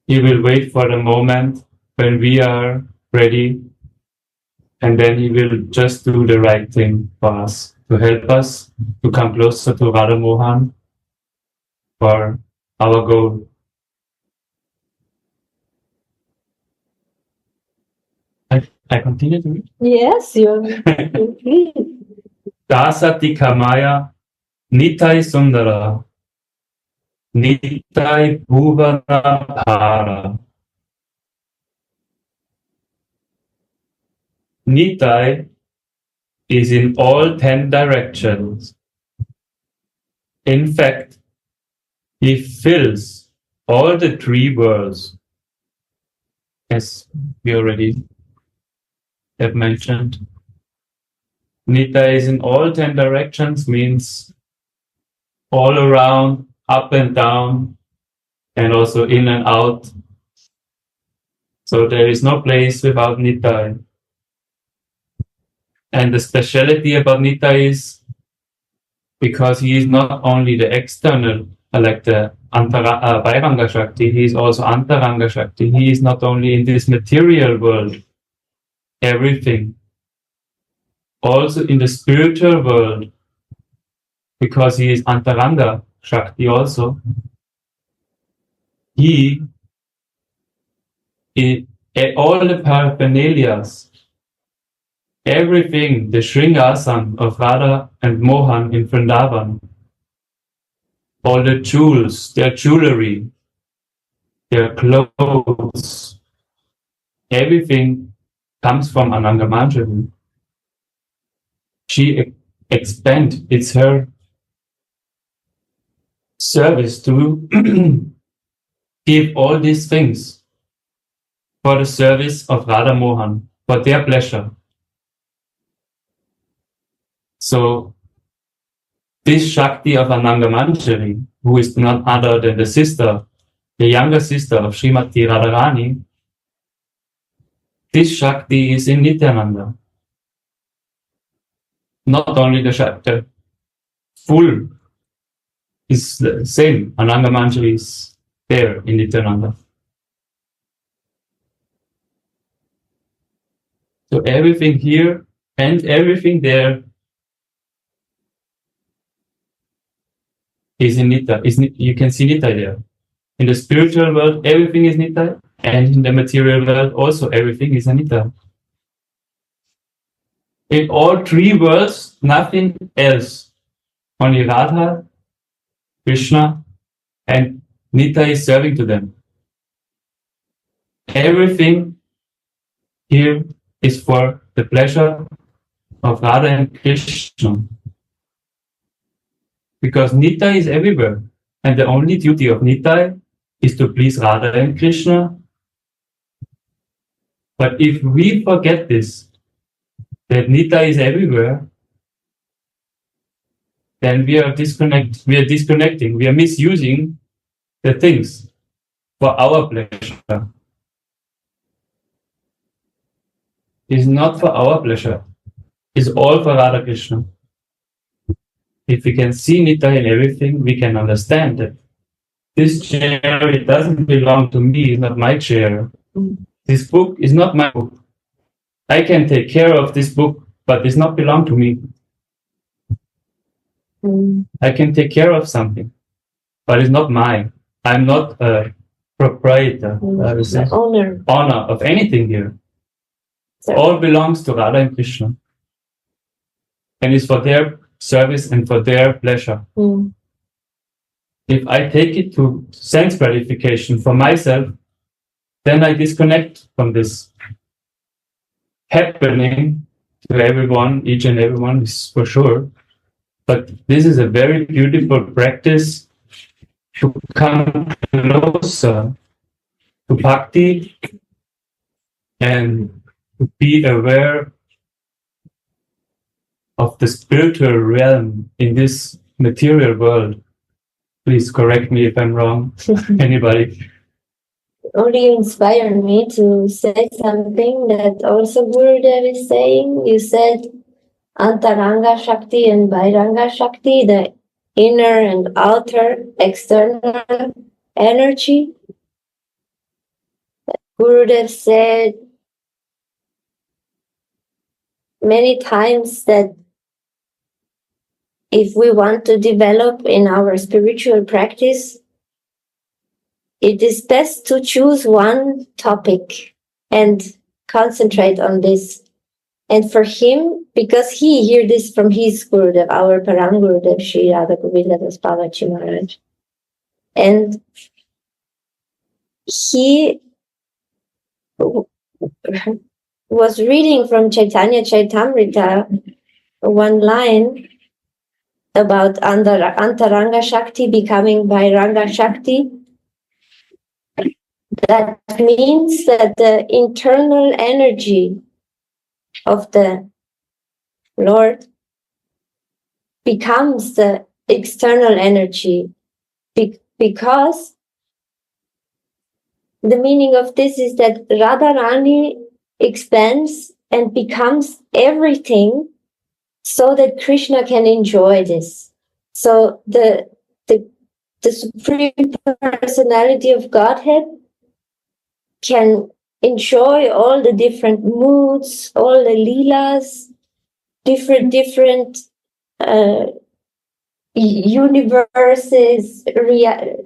He will wait for the moment when we are ready, and then he will just do the right thing for us, to help us to come closer to Radha Mohan for our goal. I continue to read? yes, you're Dasati Kamaya Nitai Sundara Nitai Bhuvana Bhara. Nitai is in all 10 directions. In fact, he fills all the 3 worlds, as we already have mentioned. Nitai is in all 10 directions means all around, up and down, and also in and out. So there is no place without Nitai. And the speciality about Nitai is because he is not only the external, like the Vairanga Shakti, he is also Antaranga Shakti. He is not only in this material world, everything, also in the spiritual world, because he is Antaranga Shakti also. He, all the paraphernalias, everything, the Sringasam of Radha and Mohan in Vrindavan, all the jewels, their jewelry, their clothes, everything comes from Ananga Manjari. She it's her service to give all these things for the service of Radha Mohan, for their pleasure. So this Shakti of Ananga Manjari, who is none other than the younger sister of Srimati Radharani, this Shakti is in Nityananda. Not only the Shakti, full is the same. Ananga Manjari is there in Nityananda. So everything here and everything there is in Nitya. You can see Nitya there. In the spiritual world, everything is Nitya, and in the material world also everything is Nitya. In all three worlds, nothing else. Only Radha, Krishna, and Nitya is serving to them. Everything here is for the pleasure of Radha and Krishna. Because Nitya is everywhere. And the only duty of Nitya is to please Radha and Krishna. But if we forget this, that Nitya is everywhere, then we are disconnecting, we are misusing the things for our pleasure. It's not for our pleasure. It's all for Radha Krishna. If we can see Nitya in everything, we can understand that this chair, it doesn't belong to me, it's not my chair. This book is not my book. I can take care of this book, but it's not belong to me. I can take care of something, but it's not mine. I'm not a proprietor, owner of anything here. So all belongs to Radha and Krishna. And it's for their service and for their pleasure. If I take it to sense gratification for myself, then I disconnect from this. Happening to everyone, each and everyone is for sure. But this is a very beautiful practice to come closer to bhakti and to be aware of the spiritual realm in this material world. Please correct me if I'm wrong, anybody. Only you inspired me to say something that also Gurudev is saying. You said Antaranga Shakti and Bairanga Shakti, the inner and outer external energy. Gurudev said many times that if we want to develop in our spiritual practice, it is best to choose one topic and concentrate on this. And for him, because he heard this from his Gurudev, our Param Gurudev, Sri Radha Govinda Das Babaji Maharaj. And he was reading from Chaitanya Caritamrita one line about Antaranga Shakti becoming Vairanga Shakti. That means that the internal energy of the Lord becomes the external energy, because the meaning of this is that Radharani expands and becomes everything so that Krishna can enjoy this. So the Supreme Personality of Godhead can enjoy all the different moods, all the leelas, different universes,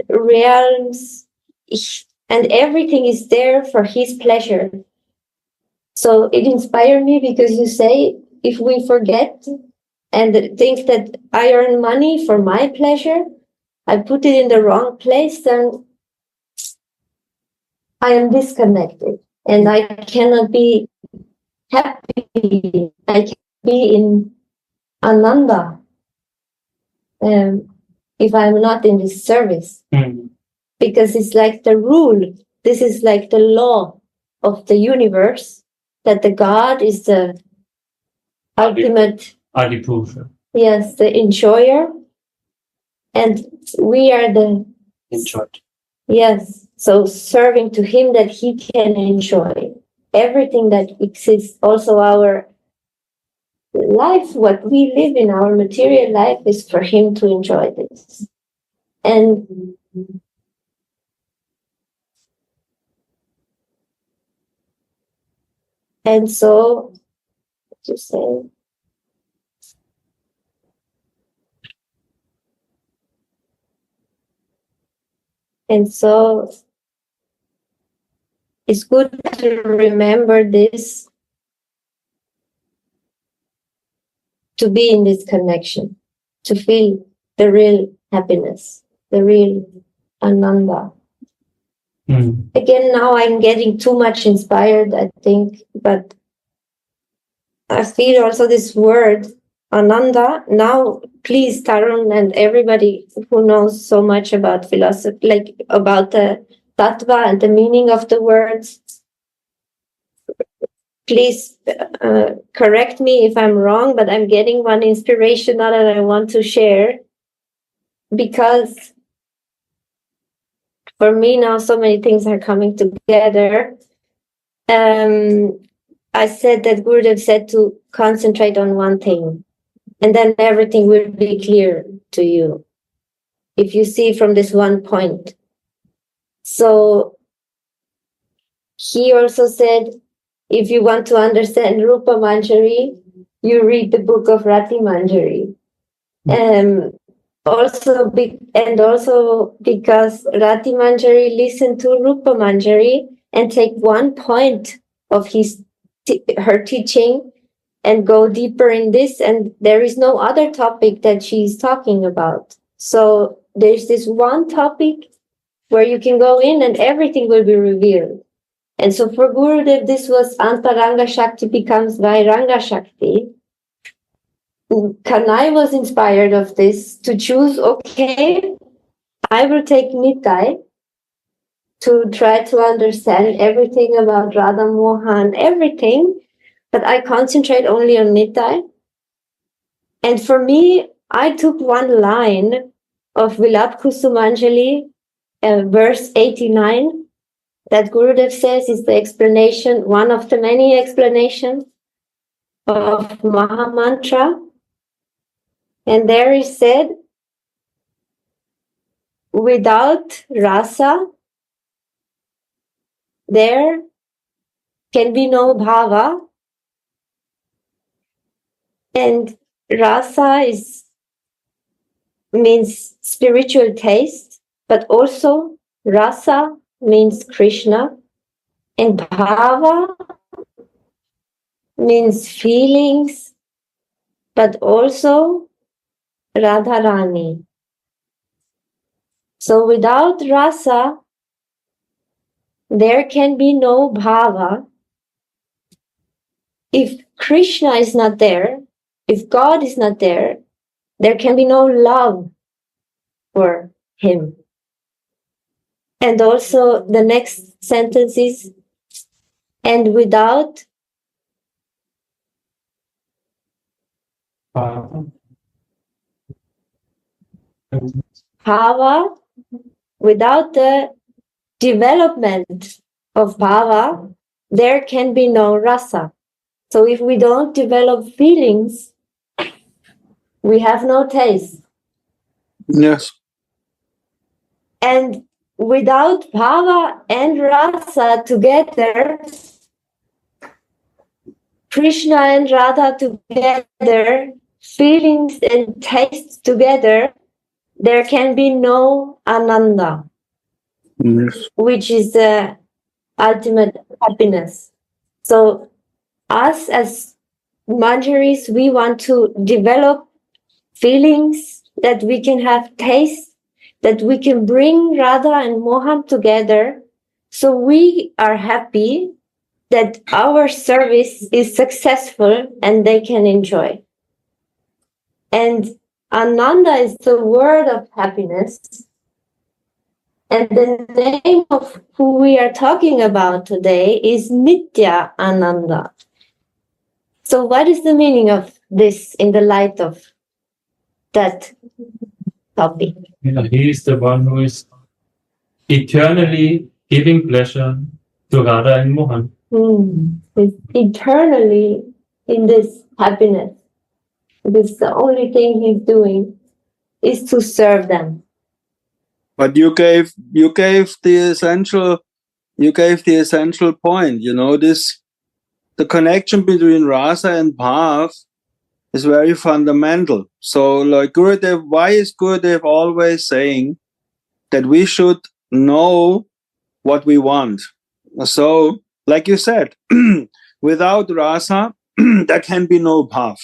realms, and everything is there for his pleasure. So it inspired me because you say, if we forget and think that I earn money for my pleasure, I put it in the wrong place, then I am disconnected and I cannot be happy. I can be in Ananda if I'm not in this service. Because it's like the rule. This is like the law of the universe, that the God is the ultimate Adipusha. Yes, the enjoyer. And we are the Enjoyed. Yes. So serving to him that he can enjoy everything that exists. Also our life, what we live in, our material life, is for him to enjoy this. And And so, to say, and so it's good to remember this, to be in this connection, to feel the real happiness, the real Ananda. Again, now I'm getting too much inspired, I think, but I feel also this word, Ananda. Now, please, Tarun and everybody who knows so much about philosophy, like about the tattva and the meaning of the words, please correct me if I'm wrong, but I'm getting one inspiration now that I want to share, because for me now so many things are coming together. I said that Gurudev said to concentrate on one thing, and then everything will be clear to you if you see from this one point. So he also said, if you want to understand Rupa Manjari, you read the book of Rati Manjari. Also because Rati Manjari listened to Rupa Manjari and take one point of her teaching and go deeper in this, and there is no other topic that she's talking about. So there's this one topic where you can go in and everything will be revealed. And so for Gurudev, this was Antaranga Shakti becomes Vairanga Shakti. Kanai was inspired of this to choose, okay, I will take Nitai to try to understand everything about Radha Mohan, everything, but I concentrate only on Nitai. And for me, I took one line of Vilap Kusumanjali, verse 89, that Gurudev says is the explanation, one of the many explanations of Mahamantra. And there is said, without rasa, there can be no bhava. And rasa means spiritual taste, but also rasa means Krishna, and bhava means feelings, but also Radharani. So without rasa, there can be no bhava. If Krishna is not there, if God is not there, there can be no love for him. And also the next sentence is, and without bhava, without the development of bhava, there can be no rasa. So if we don't develop feelings, we have no taste. Yes. And without bhava and rasa together, Krishna and Radha together, feelings and tastes together, there can be no ananda, Yes. which is the ultimate happiness. So us as Manjaris, we want to develop feelings, that we can have taste, that we can bring Radha and Mohan together, so we are happy that our service is successful and they can enjoy. And Ananda is the word of happiness. And the name of who we are talking about today is Nitya Ananda. So what is the meaning of this in the light of that topic? Yeah, he is the one who is eternally giving pleasure to Radha and Mohan. He's eternally in this happiness. Because the only thing he's doing is to serve them. But you gave the essential point, this the connection between rasa and bhav is very fundamental. So, like Gurudev, why is Gurudev always saying that we should know what we want? So, like you said, without rasa, there can be no bhav.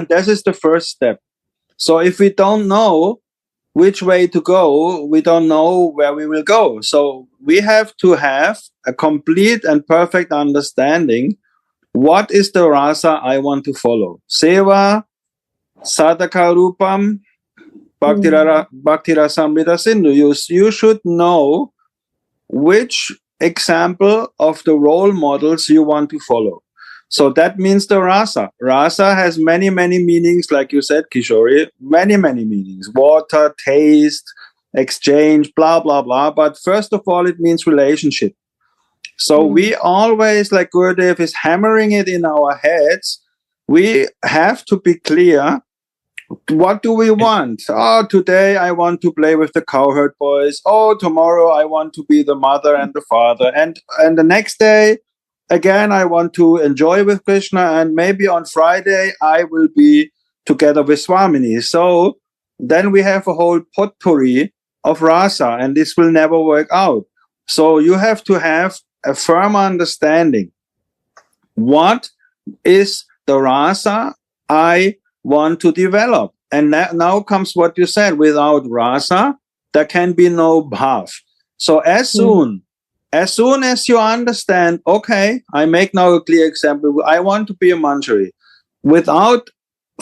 This is the first step. So, if we don't know which way to go, we don't know where we will go. So, we have to have a complete and perfect understanding. What is the rasa I want to follow? Seva, sadhaka rupam, bhakti rasamrita sindhu. You should know which example of the role models you want to follow. So that means the rasa. Rasa has many, many meanings, like you said, Kishori, many, many meanings. Water, taste, exchange, blah, blah, blah. But first of all, it means relationship. So we always, like Gurudev is hammering it in our heads, we have to be clear. What do we want? Oh, today I want to play with the cowherd boys. Oh, tomorrow I want to be the mother and the father. And the next day, again, I want to enjoy with Krishna. And maybe on Friday, I will be together with Swamini. So then we have a whole potpourri of rasa, and this will never work out. So you have to have a firm understanding. What is the rasa I want to develop? And now comes what you said. Without rasa, there can be no bhav. So as soon as you understand, okay, I make now a clear example. I want to be a manjari. Without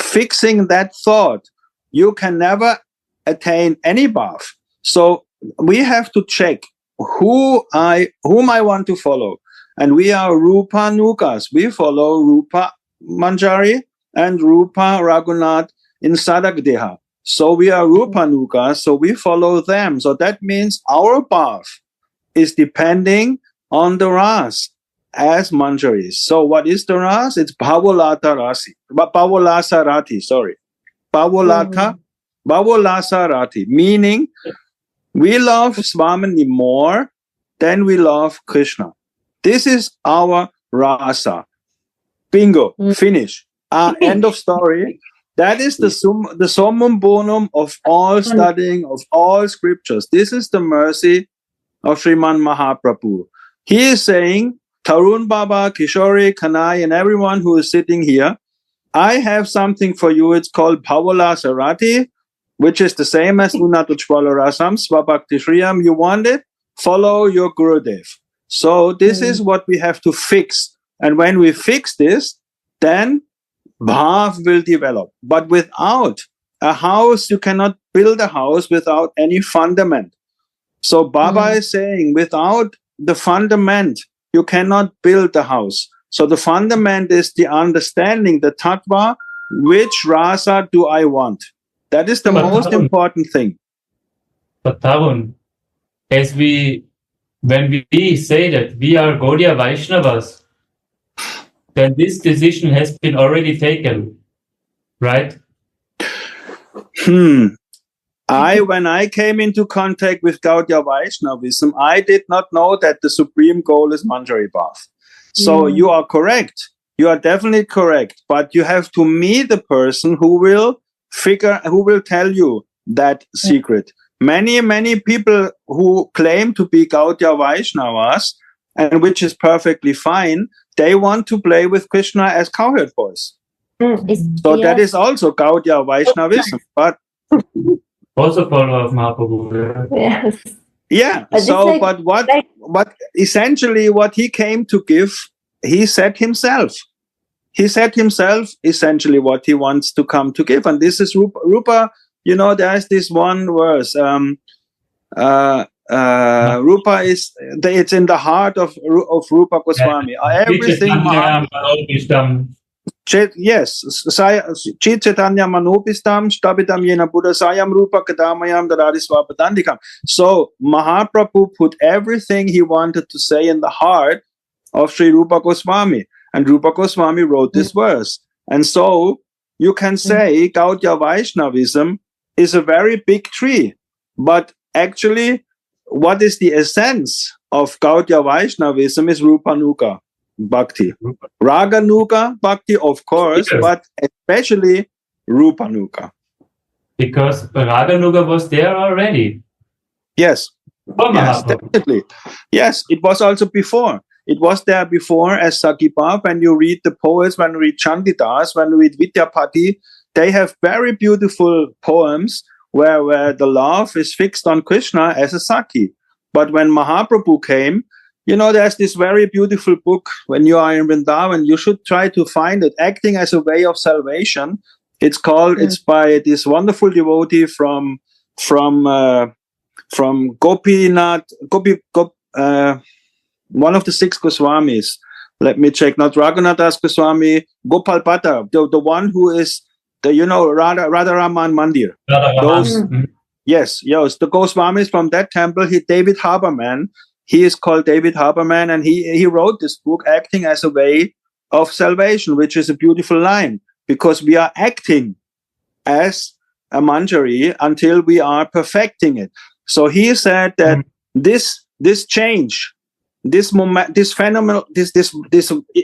fixing that thought, you can never attain any bhav. So we have to check whom I want to follow. And we are Rupa Nukas. We follow Rupa Manjari and Rupa Raghunath in Sadakdeha. So we are Rupa Nukas, so we follow them. So that means our path is depending on the ras as Manjaris. So what is the ras? It's Bhavolata Rasi. Bhavolasa Rati, sorry. Bhavolata Rati, meaning we love Swamini more than we love Krishna. This is our rasa. Bingo, finish. End of story. That is the summum bonum of all studying, of all scriptures. This is the mercy of Sriman Mahaprabhu. He is saying, Tarun Baba, Kishori, Kanai, and everyone who is sitting here, I have something for you. It's called Bhavala Sarati, which is the same as Unatuchvala Rasam, Svabhakti Shriyam. You want it? Follow your Gurudev. So this is what we have to fix. And when we fix this, then bhav will develop. But without a house, you cannot build a house without any fundament. So Baba is saying, without the fundament, you cannot build the house. So the fundament is the understanding, the tattva, which rasa do I want? That is the most important thing. But Tarun, when we say that we are Gaudiya Vaishnavas, then this decision has been already taken, right? When I came into contact with Gaudiya Vaishnavism, I did not know that the supreme goal is Manjari Bhav. So you are correct. You are definitely correct. But you have to meet the person who will tell you that secret. Many people who claim to be Gaudiya Vaishnavas, and which is perfectly fine, they want to play with Krishna as cowherd boys. So that is also Gaudiya Vaishnavism. But also follower of Mahaprabhu. Yes. Yeah. But essentially what he came to give, he said himself. He said himself essentially what he wants to come to give. And this is Rupa, there's this one verse. Rupa it's in the heart of Rupa Goswami. Everything. Yes, Chit Chaitanya Manopistam, Stabitam Yena Buddha Sayam Rupa Kadamayam Dadadiswapatandikam. So Mahaprabhu put everything he wanted to say in the heart of Sri Rupa Goswami, and Rupa Goswami wrote this verse. And so you can say Gaudiya Vaishnavism is a very big tree, but actually, what is the essence of Gaudiya Vaishnavism is Rupa Nuga. Bhakti. Raganuga Bhakti, of course, Yes. but especially Rupanuga. Because Raganuga was there already. Yes, For yes, Mahaprabhu. definitely. Yes, it was also before. It was there before as Sakipa. When you read the poets, when you read Chandidas, when you read Vidyapati, they have very beautiful poems where the love is fixed on Krishna as a Saki. But when Mahaprabhu came, there's this very beautiful book. When you are in Vrindavan, you should try to find it, Acting as a Way of Salvation. It's by this wonderful devotee from Gopinath, one of the 6 Goswamis. Let me check. Not Raghunath Das Goswami, Gopal Bhatta, the one who is Radharaman Mandir. Those, yes, the Goswamis from that temple. David Haberman. He is called David Haberman, and he wrote this book, Acting as a Way of Salvation, which is a beautiful line, because we are acting as a manjari until we are perfecting it. So he said that this change, this moment, this phenomenal, this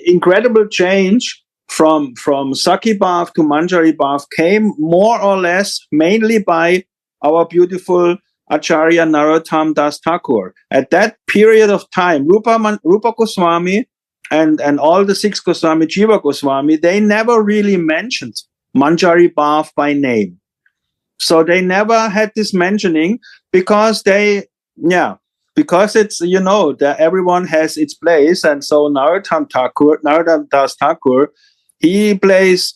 incredible change from Saki Bhav to Manjari Bhav came more or less mainly by our beautiful Acharya Narottam Das Thakur. At that period of time, Rupa Goswami and all the 6 Goswami, Jiva Goswami, they never really mentioned Manjari Bhav by name. So they never had this mentioning because it's, that everyone has its place. And so Narottam Das Thakur, he plays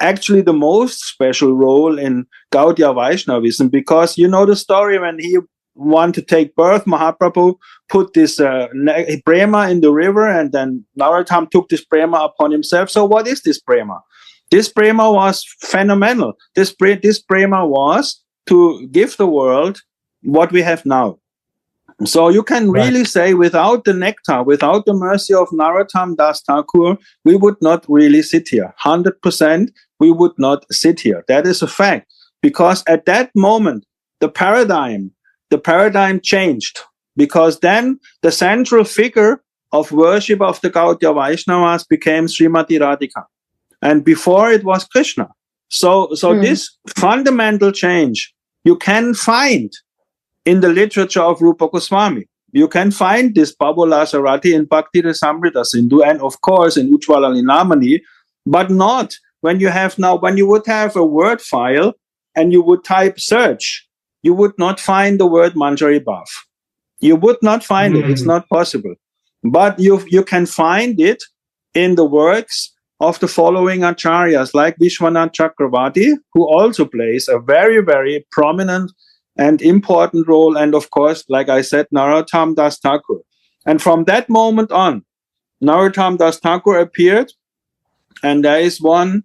actually the most special role in Gaudiya Vaishnavism, because the story when he wanted to take birth, Mahaprabhu put this prema in the river, and then Narottam took this prema upon himself. So what is this prema? This prema was phenomenal. This prema was to give the world what we have now. So you can really say, without the nectar, without the mercy of Narottam Das Thakur, we would not really sit here. 100% we would not sit here. That is a fact. Because at that moment, the paradigm changed. Because then the central figure of worship of the Gaudiya Vaishnavas became Srimati Radhika. And before it was Krishna. So this fundamental change you can find in the literature of Rupa Goswami. You can find this Babula Sarati in Bhakti Rasamrita Sindhu, and of course in Ujjvala Linamani, but not when you would have a word file and you would type search, you would not find the word Manjari Bhav. You would not find it. It's not possible. But you can find it in the works of the following acharyas, like Vishwanath Chakravarti, who also plays a very, very prominent and important role. And of course, like I said, Narottam Das Thakur. And from that moment on, Narottam Das Thakur appeared, and there is one,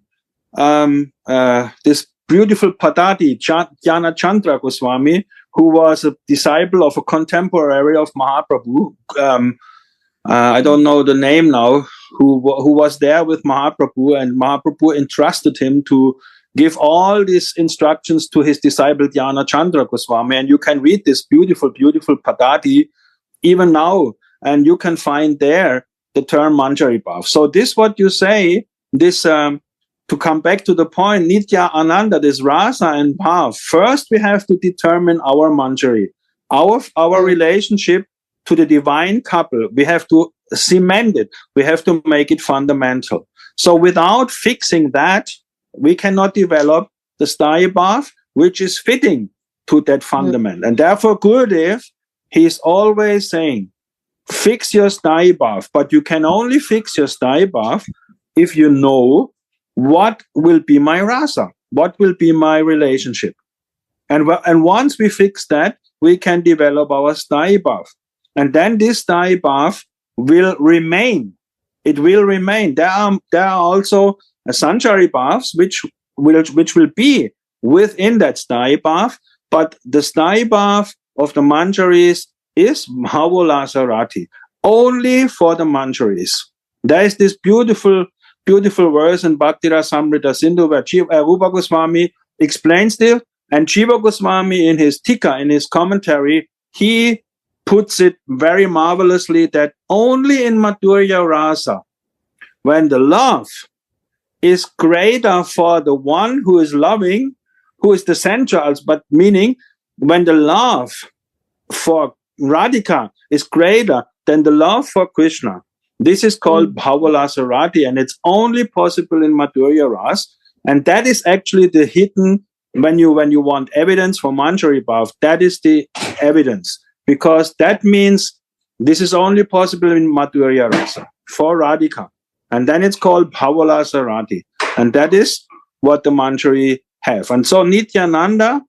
this beautiful Padati, Jnana Chandra Goswami, who was a disciple of a contemporary of Mahaprabhu. I don't know the name now, who was there with Mahaprabhu, and Mahaprabhu entrusted him to give all these instructions to his disciple Jnana Chandra Goswami. And you can read this beautiful, beautiful Padati even now, and you can find there the term Manjari Bhav. So this, what you say, this, to come back to the point, Nityananda, this rasa and bhav, first we have to determine our Manjari, our relationship to the divine couple. We have to cement it. We have to make it fundamental. So without fixing that, we cannot develop the Sthayi Bhav, which is fitting to that fundament. And therefore, Gurudev, he is always saying, fix your Sthayi Bhav, but you can only fix your Sthayi Bhav if you know what will be my rasa, what will be my relationship. And once we fix that, we can develop our Sthayi Bhav. And then this Sthayi Bhav will remain. It will remain. There are also Sanchari Bhavs which will be within that Sthayi Bhav, but the Sthayi Bhav of the Manjaris is Bhavola Sarati, only for the Manjaris. There is this beautiful verse in Bhakti Rasamrita Sindhu where Rupa Goswami explains this, and Jiva Goswami in his Tika, in his commentary, he puts it very marvelously that only in Madhurya Rasa, when the love is greater for the one who is loving, who is the central, but meaning when the love for Radhika is greater than the love for Krishna. This is called Bhavalasarati, and it's only possible in Madhurya Ras. And that is actually the hidden, when you want evidence for Manjari Bhav, that is the evidence. Because that means this is only possible in Madhurya Rasa for Radhika. And then it's called Bhavalasarati. And that is what the Manjari have. And so Nityananda,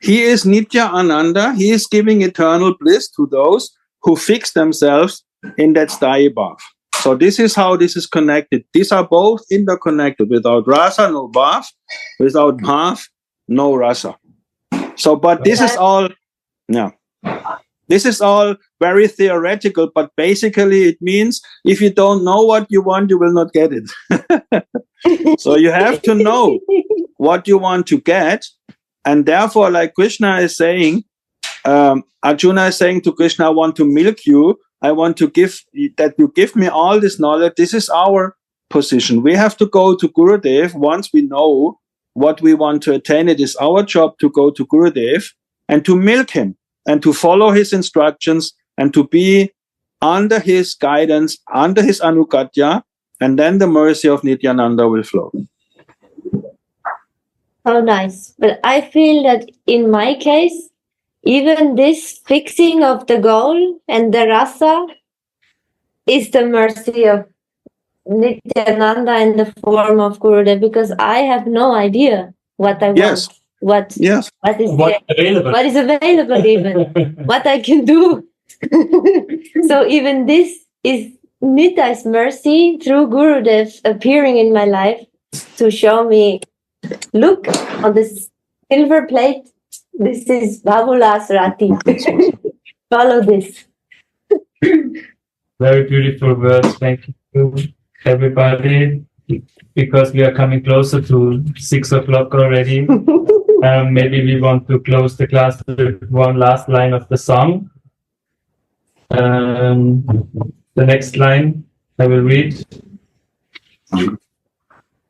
he is Nitya Ananda. He is giving eternal bliss to those who fix themselves in that sthayi bhav. So this is how this is connected. These are both interconnected. Without rasa, no bhav. Without bhav, no rasa. So, but this is all, yeah. This is all very theoretical, but basically it means if you don't know what you want, you will not get it. So you have to know what you want to get. And therefore, like Krishna is saying, Arjuna is saying to Krishna, I want to milk you. I want to give that you give me all this knowledge. This is our position. We have to go to Gurudev once we know what we want to attain. It is our job to go to Gurudev and to milk him and to follow his instructions and to be under his guidance, under his anugatya, and then the mercy of Nityananda will flow. Oh, nice. But I feel that in my case, even this fixing of the goal and the rasa is the mercy of Nityananda in the form of Gurudev, because I have no idea what I Yes. want. Yes. What is available? What is available even? What I can do. So even this is Nitya's mercy through Gurudev appearing in my life to show me, look on this silver plate, this is Bhavalasarati. Follow this. Very beautiful words. Thank you, everybody. Because we are coming closer to 6 o'clock already, maybe we want to close the class with one last line of the song. The next line I will read.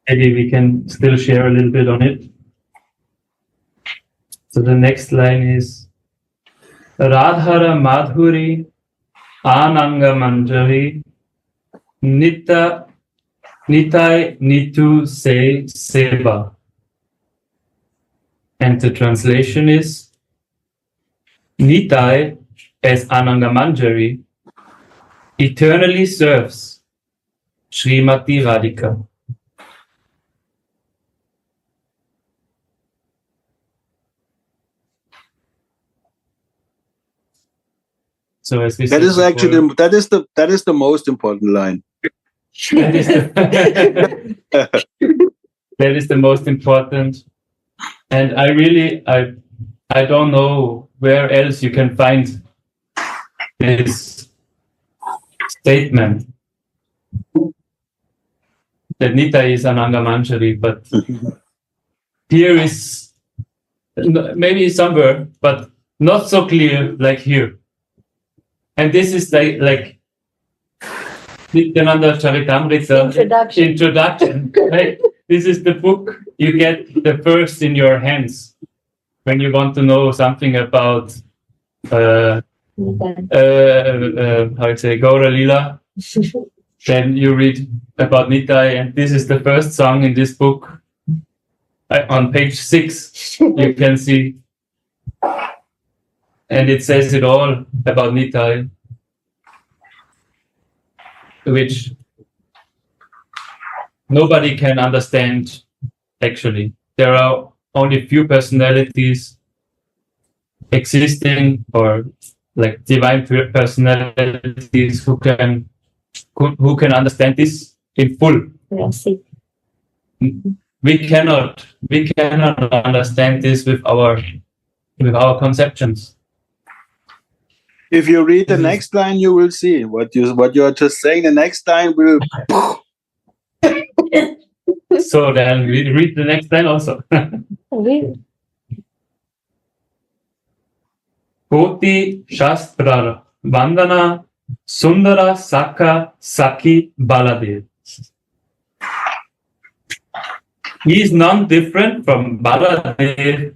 Maybe we can still share a little bit on it. So the next line is Radhara Madhuri Ananga Manjari Nitai Nitu Se Seva. And the translation is Nitai as Ananga Manjari eternally serves Srimati Radhika. So as we That is actually that is the most important line. That is the most important. And I don't know where else you can find this statement that Nita is Ananga Manjari, but here is maybe somewhere, but not so clear like here. And this is like Nityananda Caritamrita introduction. Right? This is the book you get the first in your hands when you want to know something about how you say Gaura Lila. Then you read about Nitai, and this is the first song in this book. On page 6, you can see, and it says it all about Nitai, which nobody can understand. Actually, there are only few personalities existing, or like divine personalities who can understand this in full. Yes. We cannot understand this with our conceptions. If you read the next line, you will see what you are just saying. The next line will. So then we read the next line also. Koti Shastra Vandana Sundara Saka Saki Baladev. He is none different from Baladev,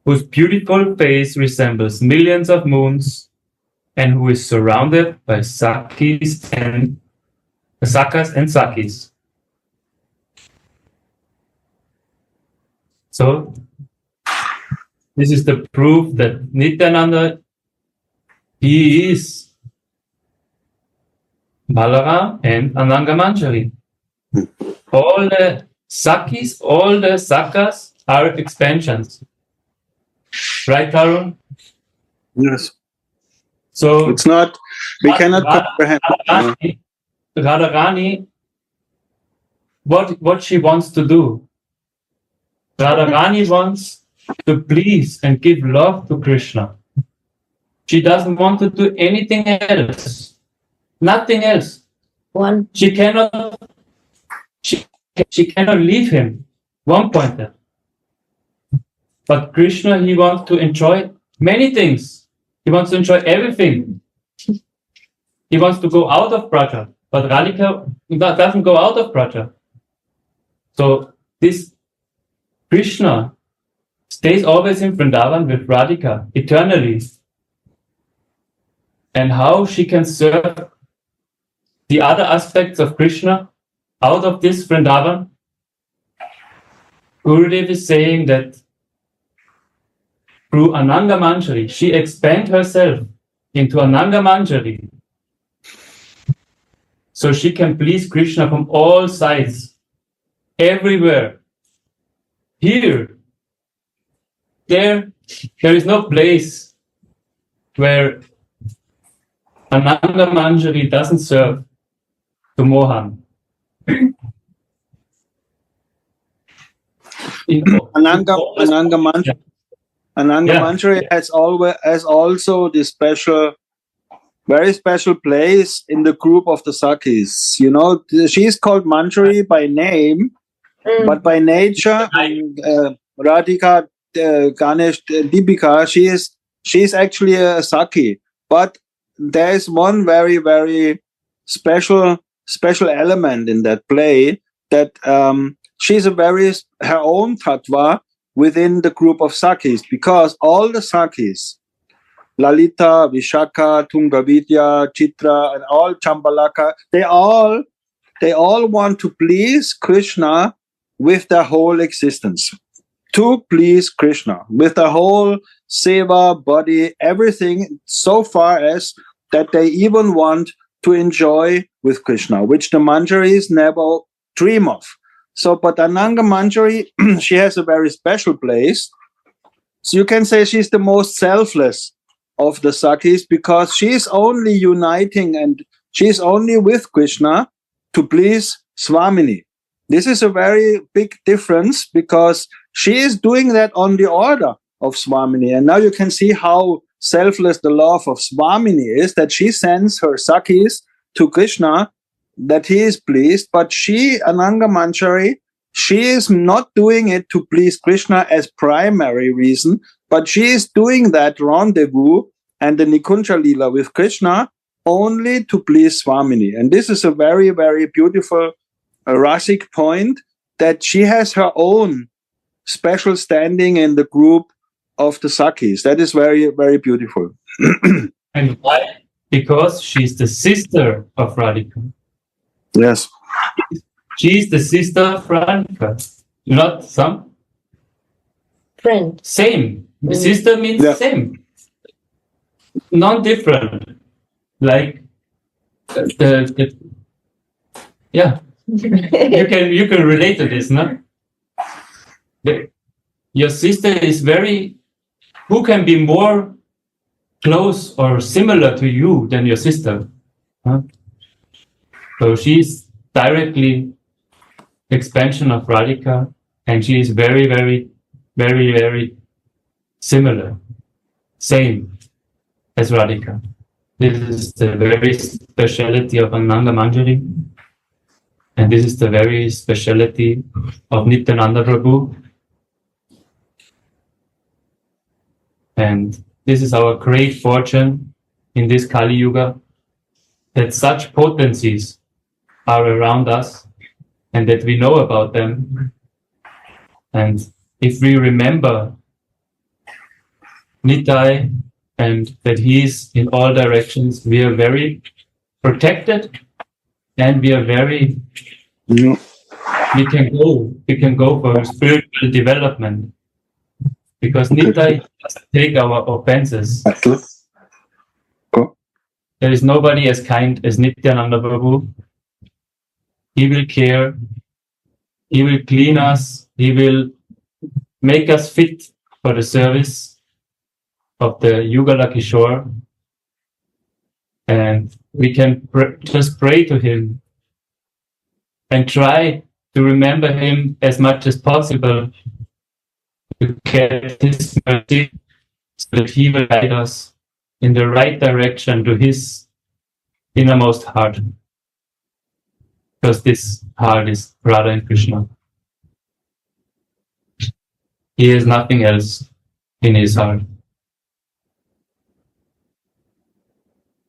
whose beautiful face resembles millions of moons and who is surrounded by Sakas and Sakis. So, this is the proof that Nityananda, he is Balaram and Ananga Manjari. All the Sakis, all the Sakas are expansions. Right, Tarun? Yes. So It's not, we cannot comprehend. Radharani, what she wants to do. Radharani wants to please and give love to Krishna. She doesn't want to do anything else. Nothing else. She cannot leave him. One pointer. But Krishna, he wants to enjoy many things. He wants to enjoy everything. He wants to go out of Braja. But Radhika doesn't go out of Braja. So this Krishna stays always in Vrindavan with Radhika eternally. And how she can serve the other aspects of Krishna out of this Vrindavan? Gurudev is saying that through Ananga Manjari, she expands herself into Ananga Manjari. So she can please Krishna from all sides, everywhere. Here, there is no place where Ananga Manjari doesn't serve to Mohan. Ananga Manjari has also this very special place in the group of the Sakis. You know, she's called Manjari by name, but by nature, Radhika, Ganesh, Deepika, she's actually a Saki. But there is one very, very special element in that play, that she's her own tattva within the group of Sakis, because all the Sakis, Lalita, Vishaka, Tungavidya, Chitra, and all Chambalaka, they all want to please Krishna with their whole existence. To please Krishna with the whole seva, body, everything, so far as that they even want to enjoy with Krishna, which the Manjaris never dream of. So, but Ananga Manjari, she has a very special place. So you can say she's the most selfless of the Sakis, because she's only uniting and she's only with Krishna to please Swamini. This is a very big difference, because she is doing that on the order of Swamini. And now you can see how selfless the love of Swamini is, that she sends her Sakis to Krishna, that he is pleased. But she, Ananga Manjari, she is not doing it to please Krishna as primary reason, but she is doing that rendezvous and the Nikunja Lila with Krishna only to please Swamini. And this is a very, very beautiful rasic point, that she has her own special standing in the group of the Sakis. That is very, very beautiful. And why? Because she's the sister of Radhika. Yes. She's the sister of Radhika. Not some? Friend. Same. Sister means same. Non-different. Like yeah. You can relate to this, no? Your sister is who can be more close or similar to you than your sister? Huh? So she's directly expansion of Radhika, and she is very, very, very, very similar, same as Radhika. This is the very speciality of Ananga Manjari, and this is the very speciality of Nityananda Prabhu. And this is our great fortune in this Kali Yuga, that such potencies are around us and that we know about them. And if we remember Nitai and that he is in all directions, we are very protected and we are very, we can go for spiritual development. Because Nitai doesn't take our offenses. There is nobody as kind as Nityananda Prabhu. He will care. He will clean us. He will make us fit for the service of the Yugala Kishore. And we can just pray to him and try to remember him as much as possible to get his mercy so that he will guide us in the right direction to his innermost heart. Because this heart is Radha and Krishna. He has nothing else in his heart.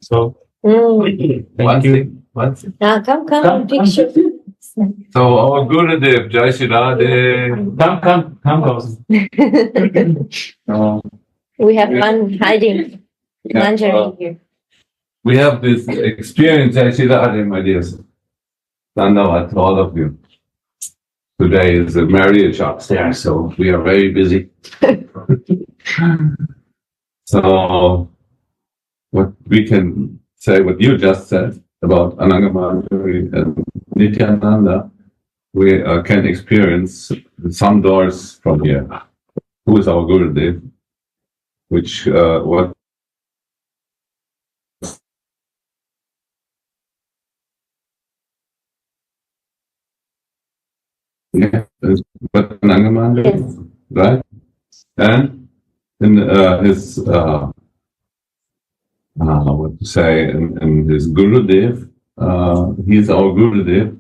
So, thank you. One thing. Come, picture. So our Gurudev, Jai Shri Radhe. Come, Gautam. We have one hiding. Manjari here. We have this experience, Jai Shri Radhe, my dears. Dandavad to all of you. Today is a marriage upstairs, so we are very busy. So, what we can say, what you just said about Anangamandari and Nityananda, we can experience some doors from here. Who is our Gurudev? Which, what yeah, but Anangamandari, right? And in his what to say, in his Gurudev, he is our Gurudev,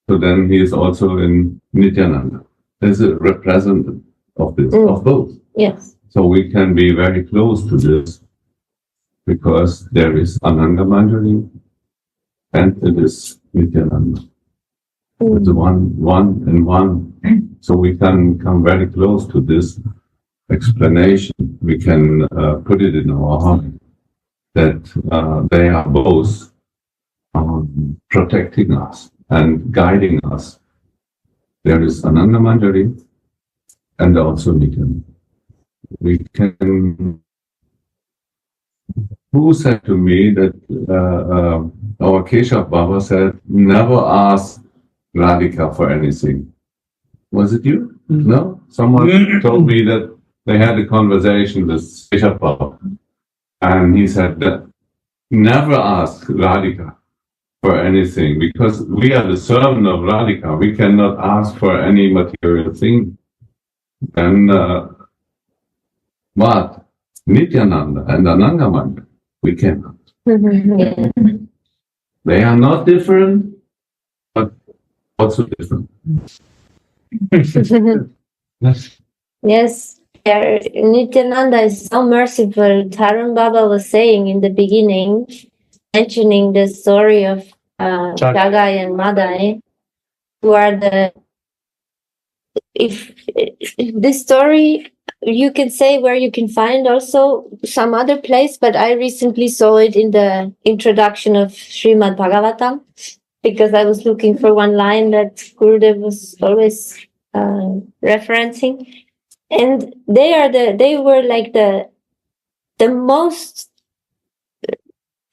so then he is also in Nityananda. There's a representative of this, of both. Yes. So we can be very close to this because there is Ananga Manjari and it is Nityananda. It's one and one. So we can come very close to this explanation. We can put it in our heart that they are both protecting us and guiding us. There is Ananga Manjari and also Nityananda. We can. Who said to me that our Keshav Baba said, never ask Radhika for anything? Was it you? No? Someone told me that they had a conversation with Keshav Baba. And he said that never ask Radhika for anything because we are the servant of Radhika. We cannot ask for any material thing. And but Nityananda and Anangamanda, we cannot. Yeah. They are not different, but also different. Yes. Nityananda is so merciful. Tarun Baba was saying in the beginning, mentioning the story of Jagai and Madai, who are if this story, you can say where you can find also some other place, but I recently saw it in the introduction of Srimad Bhagavatam, because I was looking for one line that Gurudev was always referencing. And they were like the most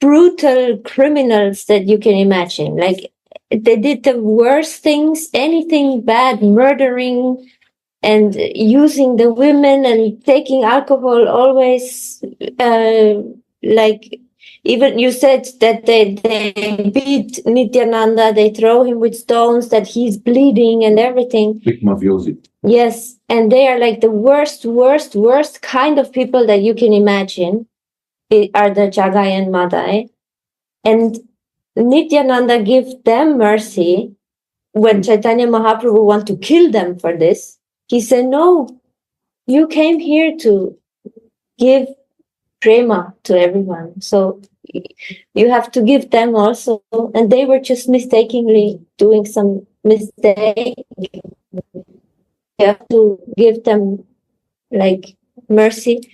brutal criminals that you can imagine. Like they did the worst things, anything bad, murdering and using the women and taking alcohol always. Like even you said that they beat Nityananda, they throw him with stones, that he's bleeding and everything. Big mafiosi. Yes, and they are like the worst kind of people that you can imagine are the Jagai and Madai. And Nityananda gives them mercy. When Chaitanya Mahaprabhu want to kill them for this, he said, no, you came here to give prema to everyone. So you have to give them also, and they were just mistakenly doing some mistake. You have to give them like mercy.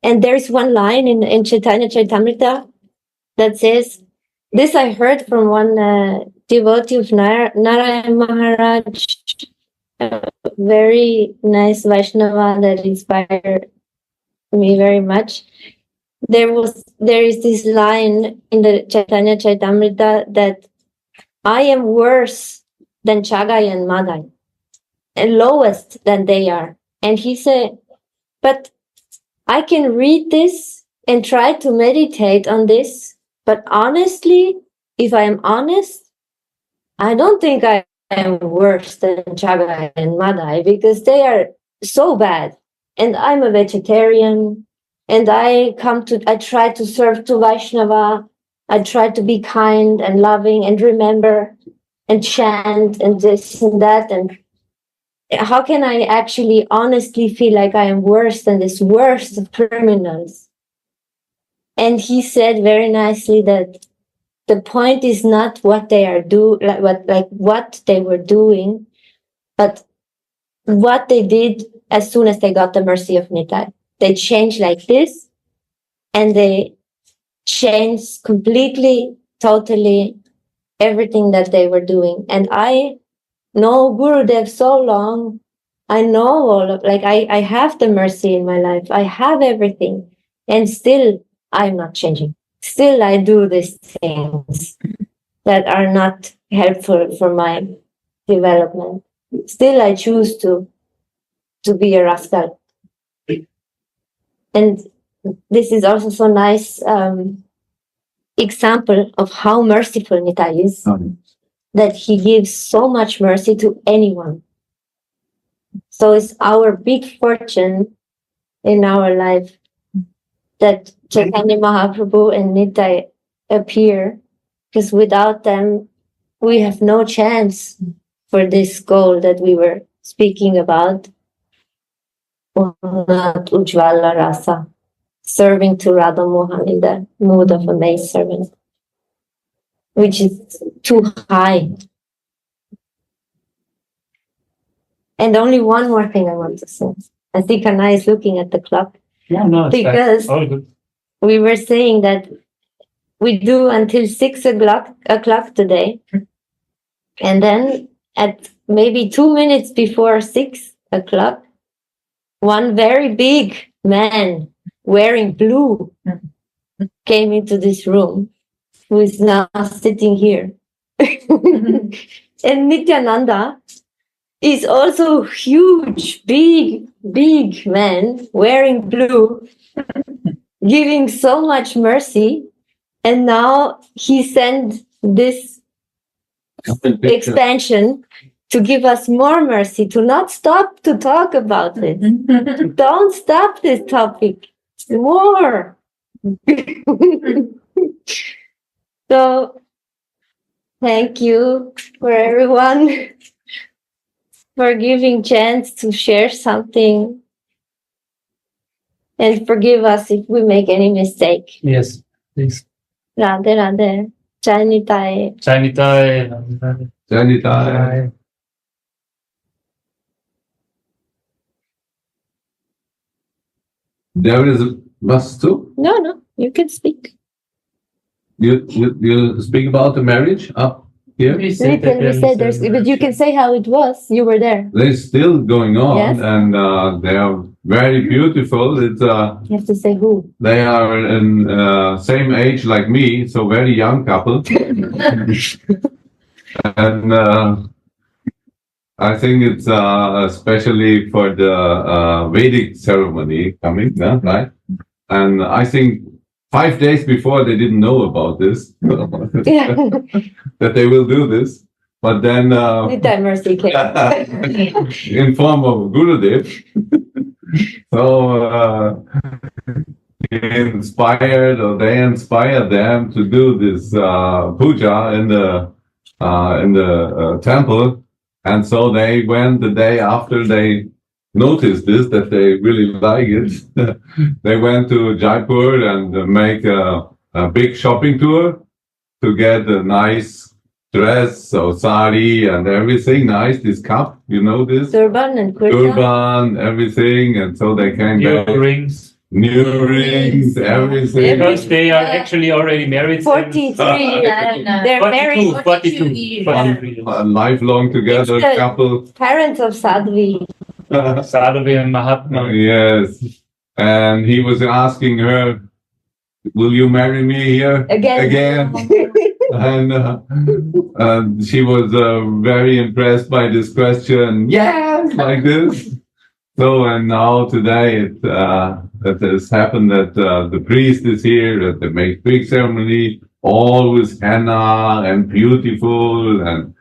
And there is one line in Chaitanya Caritamrita that says, this I heard from one devotee of Narayan Maharaj, a very nice Vaishnava that inspired me very much. There is this line in the Chaitanya Charitamrita that I am worse than Chagai and Madai, and lowest than they are. And he said, but I can read this and try to meditate on this, but honestly, if I am honest, I don't think I am worse than Chagai and Madai, because they are so bad. And I'm a vegetarian, and I try to serve to Vaishnava. I try to be kind and loving and remember and chant and this and that. And how can I actually honestly feel like I am worse than this worst of criminals? And he said very nicely that the point is not what they are what they were doing, but what they did as soon as they got the mercy of Nitai. They changed like this, and they changed completely, totally everything that they were doing. And I know Gurudev so long. I know I have the mercy in my life. I have everything. And still, I'm not changing. Still, I do these things that are not helpful for my development. Still, I choose to be a rascal. And this is also so nice example of how merciful Nitai is, that he gives so much mercy to anyone. So it's our big fortune in our life that Chaitanya Mahaprabhu and Nitai appear, because without them, we have no chance for this goal that we were speaking about. Ujjvala Rasa, serving to Radha Mohan in the mood of a maidservant, which is too high. And only one more thing I want to say. I think Anna is looking at the clock. Yeah, no, because all good. We were saying that we do until 6 o'clock today. And then at maybe 2 minutes before 6 o'clock, one very big man wearing blue came into this room, who is now sitting here. And Nityananda is also huge, big man wearing blue, giving so much mercy. And now he sent this expansion to give us more mercy, to not stop to talk about it. Don't stop this topic. More. So, thank you for everyone for giving chance to share something, and forgive us if we make any mistake. Yes, please. Radhe Radhe. Jai Nitai. Jai Nitai. Jai Nitai. There is a bus too. No, you can speak. You speak about the marriage up here? We said there's, but you can say how it was. You were there. They're still going on, yes. And they are very beautiful. It's you have to say who. They are in same age like me, so very young couple. And I think it's especially for the Vedic ceremony coming, right? And I think 5 days before they didn't know about this, that they will do this. But then mercy came. in form of Gurudev. So they inspired them to do this puja in the temple. And so they went the day after they noticed this, that they really like it. They went to Jaipur and make a big shopping tour to get a nice dress or sari and everything nice. This cup, you know this? Turban and kurta. Turban, everything, and so they can get Rings. new rings, everything. Because they are actually already married. 43. They're married 42 years. Lifelong together It's the couple. parents of Sadhvi. Sadhvi and Mahatma. Yes. And he was asking her, will you marry me here? Again. And she was very impressed by this question. Yes, like this. So, and now today it has happened that the priest is here, that they make big ceremony, all with henna and beautiful, and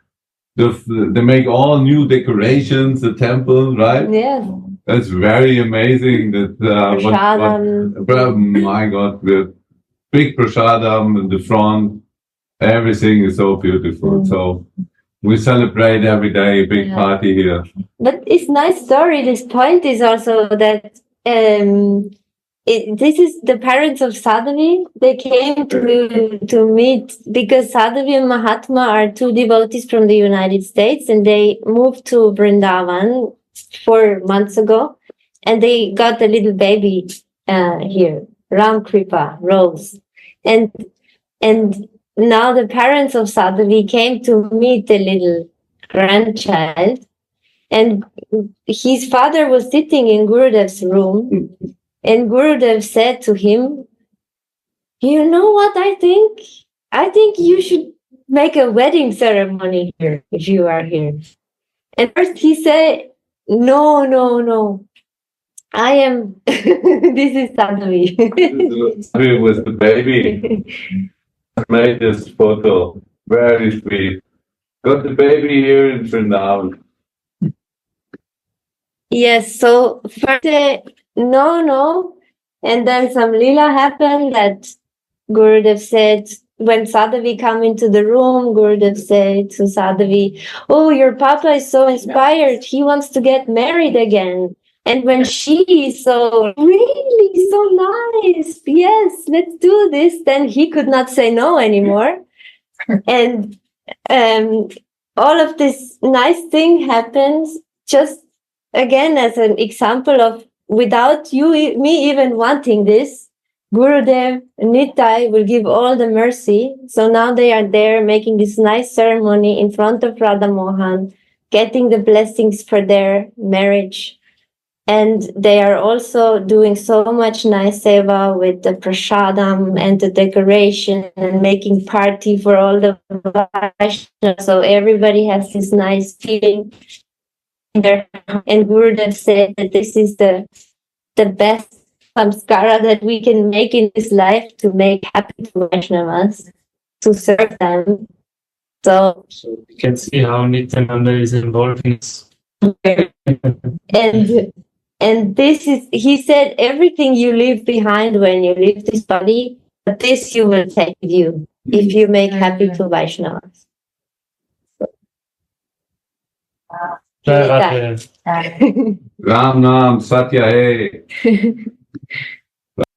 they make all new decorations, the temple, right? Yes. That's very amazing. That my God, the big prasadam in the front, everything is so beautiful. So we celebrate every day, big party here. But it's nice story. This point is also that this is the parents of Sadhvi. They came to meet because Sadhvi and Mahatma are two devotees from the United States, and they moved to Vrindavan 4 months ago, and they got a little baby here, Ram Kripa, Rose, and now the parents of Sadhvi came to meet the little grandchild, and his father was sitting in Gurudev's room, and Gurudev said to him, you know what I think? I think you should make a wedding ceremony here if you are here. And first he said, no. I am, this is Sadhvi. Sadhvi was the baby. I made this photo. Very sweet. Got the baby here in Vrindavan. Yes, so first no. And then some lila happened that Gurudev said, when Sadhvi come into the room, Gurudev said to Sadhvi, oh, your papa is so inspired. He wants to get married again. And when she is so, really so nice, yes, let's do this, then he could not say no anymore. And all of this nice thing happens just, again, as an example of without me even wanting this, Gurudev, Nitai will give all the mercy. So now they are there making this nice ceremony in front of Radha Mohan, getting the blessings for their marriage. And they are also doing so much nice seva with the prasadam and the decoration and making party for all the Vaishnavas. So everybody has this nice feeling there. And Gurudev said that this is the best samskara that we can make in this life to make happy to Vaishnavas, to serve them. So you can see how Nityananda is involved in this. And this is, he said, everything you leave behind when you leave this body, but this you will take with you if you make happy to Vaishnavas. Ram Nam Satya Hai.